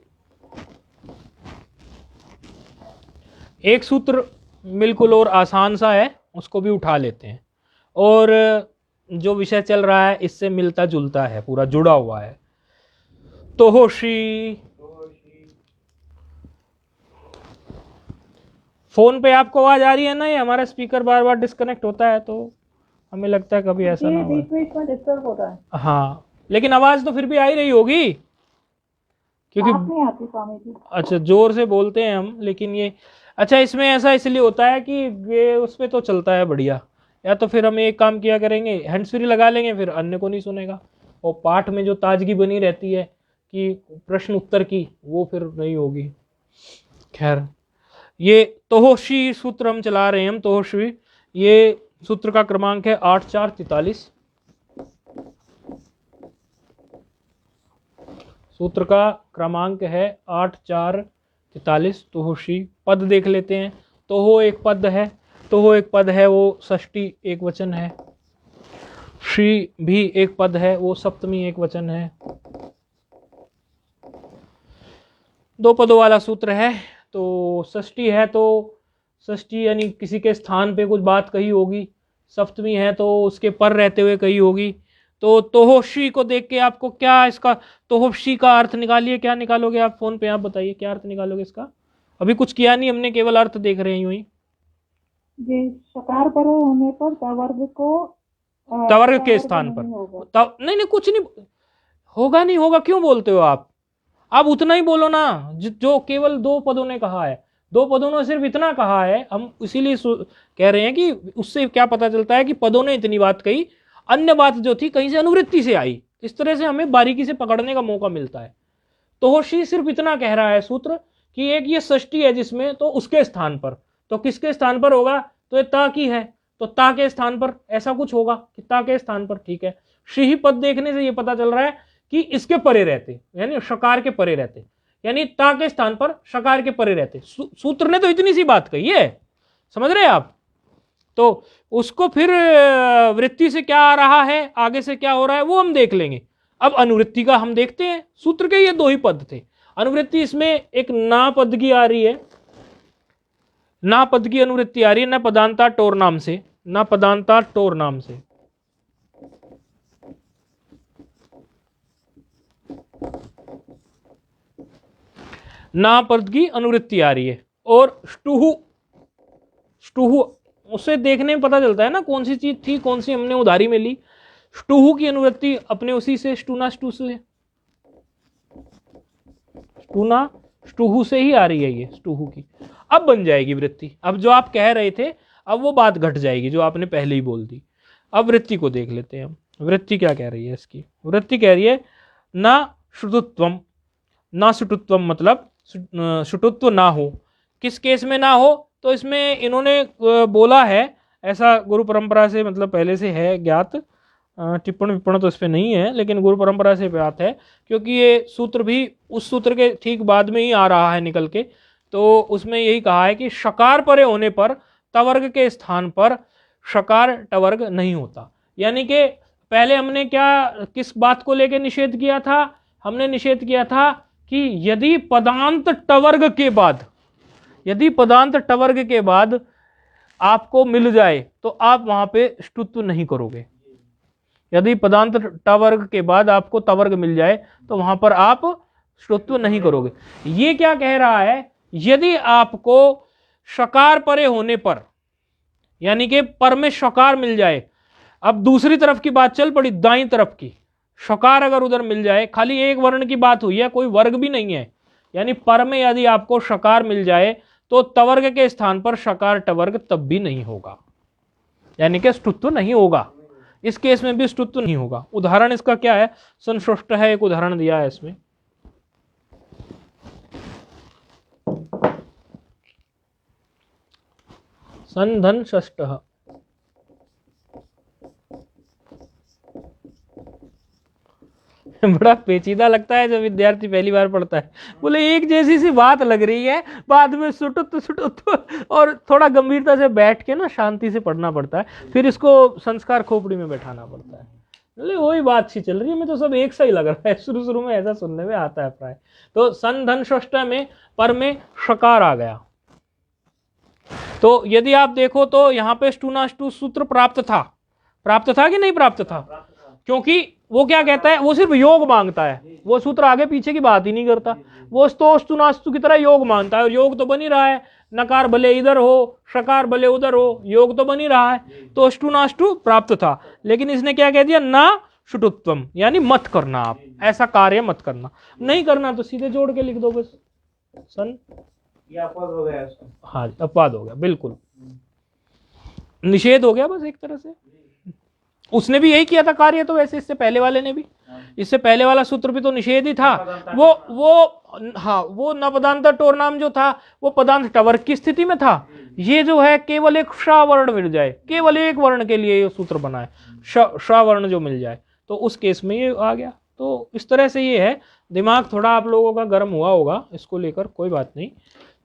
एक सूत्र बिल्कुल और आसान सा है, उसको भी उठा लेते हैं, और जो विषय चल रहा है इससे मिलता जुलता है, पूरा जुड़ा हुआ है। तोहोशी। फोन पे आपको आवाज आ रही है ना? ये हमारा स्पीकर बार बार डिस्कनेक्ट होता है तो हमें लगता है कभी ऐसा ना हो। बीच बीच में डिस्टर्ब होता है। हाँ, लेकिन आवाज तो फिर भी आ ही रही होगी, क्योंकि साफ नहीं आती स्वामी जी। अच्छा जोर से बोलते हैं हम, लेकिन ये अच्छा इसमें ऐसा इसलिए होता है कि ये उस पर तो चलता है बढ़िया, या तो फिर हम एक काम किया करेंगे, हैंड्स फ्री लगा लेंगे, फिर अन्य को नहीं सुनेगा, और पाठ में जो ताजगी बनी रहती है कि प्रश्न उत्तर की, वो फिर नहीं होगी। खैर, ये तोहोशी सूत्र हम चला रहे हैं, हम तोहोशी, ये सूत्र का क्रमांक है 8443। सूत्र का क्रमांक है 8443। तोहोशी। पद देख लेते हैं। तोहो एक पद है, तोहो एक पद है, वो षष्ठी एक वचन है। शी भी एक पद है, वो सप्तमी एक वचन है। दो पदों वाला सूत्र है। तो षष्ठी है तो षष्ठी यानी किसी के स्थान पे कुछ बात कही होगी, सप्तमी है तो उसके पर रहते हुए कही होगी। तो तोहोशी को देख के आपको क्या इसका तोहोशी का अर्थ निकालिए। क्या निकालोगे आप? फोन पे आप बताइए क्या अर्थ निकालोगे इसका। अभी कुछ किया नहीं हमने, केवल अर्थ देख रहे हैं यूं ही। जी, शकार पर होने पर तवर्ग को तवर्ग के स्थान पर नहीं नहीं कुछ नहीं होगा, नहीं होगा क्यों बोलते हो आप? आप उतना ही बोलो ना जो केवल दो पदों ने कहा है। दो पदों ने सिर्फ इतना कहा है, हम इसीलिए कह रहे हैं कि उससे क्या पता चलता है कि पदों ने इतनी बात कही, अन्य बात जो थी कहीं से अनुवृत्ति से आई। इस तरह से हमें बारीकी से पकड़ने का मौका मिलता है। तोहोशी सिर्फ इतना कह रहा है सूत्र कि एक ये षष्ठी है जिसमें, तो उसके स्थान पर, तो किसके स्थान पर होगा? तो ये ता की है, तो ता के स्थान पर ऐसा कुछ होगा कि ता के स्थान पर। ठीक है, शी पद देखने से ये पता चल रहा है कि इसके परे रहते, यानी शकार के परे रहते, यानी ता के स्थान पर शकार के परे रहते। सूत्र ने तो इतनी सी बात कही है, समझ रहे हैं आप? तो उसको फिर वृत्ति से क्या आ रहा है, आगे से क्या हो रहा है, वो हम देख लेंगे। अब अनुवृत्ति का हम देखते हैं। सूत्र के ये दो ही पद थे। अनुवृत्ति इसमें एक ना पद की आ रही है, ना पद की अनुवृत्ति आ रही है, न पदांता टोर नाम से, न पदांता टोर नाम से। ना पद की अनुवृत्ति आ रही है, और स्टुहु, स्टुहु उसे देखने में पता चलता है ना कौन सी चीज थी, कौन सी हमने उधारी में ली। स्टुहु की अनुवृत्ति अपने उसी से स्टूना स्टू से, स्टूना स्टुहु से ही आ रही है ये स्टुहु की। अब बन जाएगी वृत्ति। अब जो आप कह रहे थे अब वो बात घट जाएगी जो आपने पहले ही बोल दी। अब वृत्ति को देख लेते हैं हम। वृत्ति क्या कह रही है इसकी? वृत्ति कह रही है ना शुटुत्वम, ना शुटुत्वम मतलब शुटुत्व ना हो। किस केस में ना हो? तो इसमें इन्होंने बोला है, ऐसा गुरु परंपरा से मतलब पहले से है ज्ञात, टिप्पण विप्पण तो इस पर नहीं है, लेकिन गुरु परंपरा से बात है, क्योंकि ये सूत्र भी उस सूत्र के ठीक बाद में ही आ रहा है निकल के। तो उसमें यही कहा है कि शकार परे होने पर तवर्ग के स्थान पर शकार टवर्ग नहीं होता। यानी कि पहले हमने क्या किस बात को लेकर निषेध किया था? हमने निषेध किया था कि यदि पदांत टवर्ग के बाद, यदि पदांत टवर्ग के बाद आपको मिल जाए तो आप वहां पे ष्टुत्व नहीं करोगे। यदि पदांत टवर्ग के बाद आपको तवर्ग मिल जाए तो वहां पर आप ष्टुत्व नहीं करोगे। ये क्या कह रहा है? यदि आपको शकार परे होने पर, यानी कि पर में शकार मिल जाए, अब दूसरी तरफ की बात चल पड़ी, दाईं तरफ की, शकार अगर उधर मिल जाए, खाली एक वर्ण की बात हुई है, कोई वर्ग भी नहीं है, यानी पर में यदि आपको शकार मिल जाए तो तवर्ग के स्थान पर शकार टवर्ग तब भी नहीं होगा, यानी कि ष्टुत्व नहीं होगा। इस केस में भी ष्टुत्व नहीं होगा। उदाहरण इसका क्या है? संश्रुष्ट है, एक उदाहरण दिया है इसमें। संधन षष्ठ, बड़ा पेचीदा लगता है जब विद्यार्थी पहली बार पढ़ता है। बोले एक जैसी सी बात लग रही है, बाद में सुटुत्व और थोड़ा गंभीरता से बैठ के ना शांति से पढ़ना पड़ता है, फिर इसको संस्कार खोपड़ी में बैठाना पड़ता है। वही बात सी चल रही है, मैं तो सब एक सा ही लग रहा है, शुरू शुरू में ऐसा सुनने में आता है प्राय। तो सन धन षष्ठ में पर में षकार आ गया। तो यदि आप देखो तो यहाँ पे स्टूनाष्टु सूत्र प्राप्त था कि नहीं प्राप्त था? क्योंकि वो क्या कहता है, वो सिर्फ योग मांगता है, वो सूत्र आगे पीछे की बात ही नहीं करता, वो तो स्टूनाष्टु की तरह योग मांगता है, और योग तो बन ही रहा है, नकार भले इधर हो षकार भले उधर हो, योग तो बन ही रहा है। तो स्टूनाष्टु प्राप्त था, लेकिन इसने क्या कह दिया, ना शुटुत्वम, यानी मत करना, आप ऐसा कार्य मत करना, नहीं करना तो सीधे जोड़ के लिख दो बस, सन ये अपवाद हो गया इसका। हाँ अपवाद हो गया, बिल्कुल निषेध हो गया बस एक तरह से। उसने भी यही किया था कार्य, तो वैसे इससे पहले वाले ने भी, इससे पहले वाला सूत्र भी तो निषेध ही था। वो न पदांत टोर नाम जो था वो पदांत टवर्ग की स्थिति में था। ये जो है केवल एक श वर्ण मिल जाए, केवल एक वर्ण के लिए ये सूत्र बना है, श वर्ण जो मिल जाए, तो उस केस में ये आ गया। तो इस तरह से ये है, दिमाग थोड़ा आप लोगों का गर्म हुआ होगा इसको लेकर, कोई बात नहीं,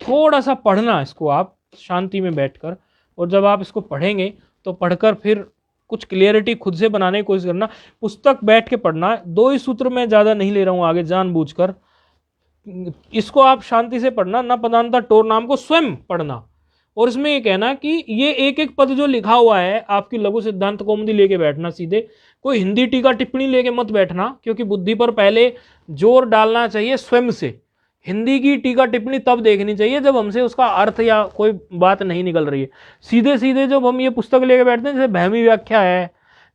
थोड़ा सा पढ़ना इसको आप शांति में बैठकर, और जब आप इसको पढ़ेंगे तो पढ़कर फिर कुछ क्लियरिटी खुद से बनाने की कोशिश करना। पुस्तक बैठ के पढ़ना है, 2 ही सूत्र में ज़्यादा नहीं ले रहा हूँ आगे जानबूझकर, इसको आप शांति से पढ़ना, न पदांता टोर नाम को स्वयं पढ़ना, और इसमें ये कहना कि ये एक एक पद जो लिखा हुआ है, आपकी लघु सिद्धांत कौमुदी लेके बैठना सीधे, कोई हिंदी टीका टिप्पणी लेके मत बैठना, क्योंकि बुद्धि पर पहले जोर डालना चाहिए स्वयं से। हिंदी की टीका टिप्पणी तब देखनी चाहिए जब हमसे उसका अर्थ या कोई बात नहीं निकल रही है। सीधे सीधे जब हम ये पुस्तक लेके बैठते हैं, जैसे भैमी व्याख्या है,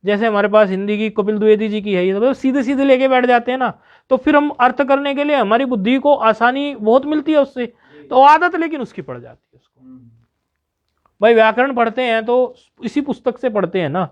जैसे हमारे पास हिंदी की कपिल द्विवेदी जी की है, ये सीधे सीधे लेके बैठ जाते हैं ना, तो फिर हम अर्थ करने के लिए हमारी बुद्धि को आसानी बहुत मिलती है उससे, तो आदत लेकिन उसकी पड़ जाती है उसको। भाई व्याकरण पढ़ते हैं तो इसी पुस्तक से पढ़ते हैं ना,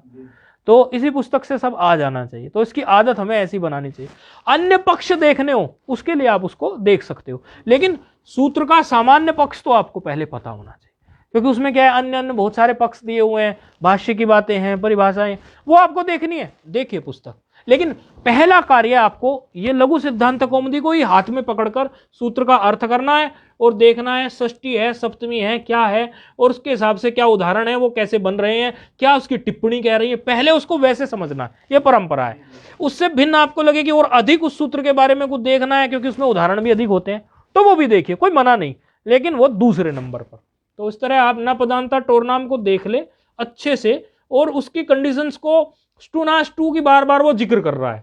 तो इसी पुस्तक से सब आ जाना चाहिए, तो इसकी आदत हमें ऐसी बनानी चाहिए। अन्य पक्ष देखने हो उसके लिए आप उसको देख सकते हो, लेकिन सूत्र का सामान्य पक्ष तो आपको पहले पता होना चाहिए, क्योंकि उसमें क्या है, अन्य अन्य बहुत सारे पक्ष दिए हुए हैं, भाष्य की बातें हैं, परिभाषाएं, वो आपको देखनी है, देखिए पुस्तक। लेकिन पहला कार्य आपको ये लघु सिद्धांत कौमुदी को ही हाथ में पकड़कर सूत्र का अर्थ करना है, और देखना है षष्ठी है सप्तमी है क्या है, और उसके हिसाब से क्या उदाहरण है, वो कैसे बन रहे हैं, क्या उसकी टिप्पणी कह रही है, पहले उसको वैसे समझना है, ये परंपरा है। उससे भिन्न आपको लगे कि और अधिक उस सूत्र के बारे में कुछ देखना है, क्योंकि उसमें उदाहरण भी अधिक होते हैं, तो वो भी देखिए, कोई मना नहीं, लेकिन वो दूसरे नंबर पर। तो इस तरह आप न पदांता टोर नाम को देख ले अच्छे से, और उसकी कंडीशंस को स्टूनाष्टु की बार बार वो जिक्र कर रहा है,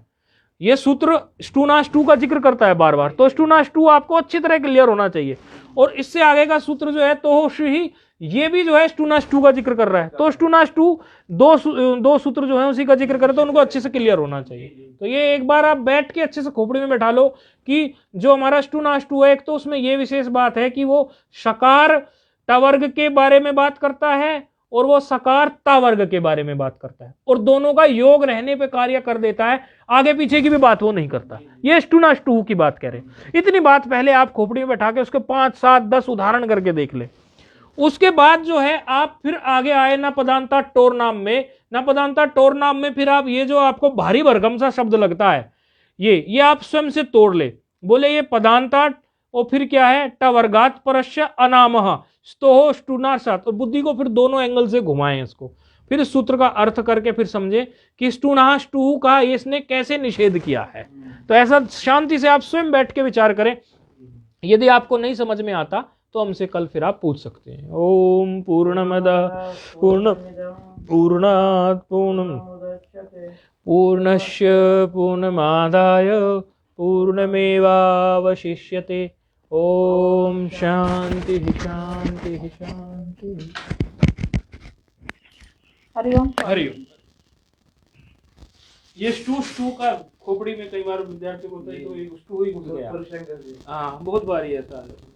ये सूत्र स्टूनाष्टु का जिक्र करता है बार बार, तो स्टूनाष्टु आपको अच्छी तरह क्लियर होना चाहिए। और इससे आगे का सूत्र जो है तोहोषि, ये भी जो है स्टूनाष्टु का जिक्र कर रहा है, तो स्टूनाष्टु दो सूत्र जो है उसी का जिक्र करे, तो उनको अच्छे से क्लियर होना चाहिए। तो ये एक बार आप बैठ के अच्छे से खोपड़ी में बैठा लो कि जो हमारा स्टूनाष्टु है, एक तो उसमें ये विशेष बात है कि वो शकार टवर्ग के बारे में बात करता है, और वो सकार ता वर्ग के बारे में बात करता है, और दोनों का योग रहने पे कार्य कर देता है, आगे पीछे की भी बात वो नहीं करता। ये स्टूनाष्टु की बात कह रहे हैं। इतनी बात पहले आप खोपड़ी में बैठा के उसके 5, 7, 10 उदाहरण करके देख ले। उसके बाद जो है आप फिर आगे आए न पदांता टोर नाम में। न पदांता टोर नाम में फिर आप ये जो आपको भारी भरकम सा शब्द लगता है, ये आप स्वयं से तोड़ ले, बोले ये पदांता, और फिर क्या है, टवर्गात परस्य अनामः स्तोहो स्टूनासात, और बुद्धि को फिर दोनों एंगल से घुमाएं इसको, फिर इस सूत्र का अर्थ करके फिर समझे कि स्टूनाष्टु का इसने कैसे निषेध किया है। तो ऐसा शांति से आप स्वयं बैठ के विचार करें। यदि आपको नहीं समझ में आता तो हमसे कल फिर आप पूछ सकते हैं। ओम पूर्णमदः पूर्णात् पूर्णस्य पूर्णमादाय पूर्णमेवावशिष्यते। ओम शांति शांति शांति। हरिओम। हरिओम। ये स्टू का खोपड़ी में कई बार विद्यार्थी बोलता है तो ये स्टू ही घुस गया। हाँ बहुत बार ऐसा है।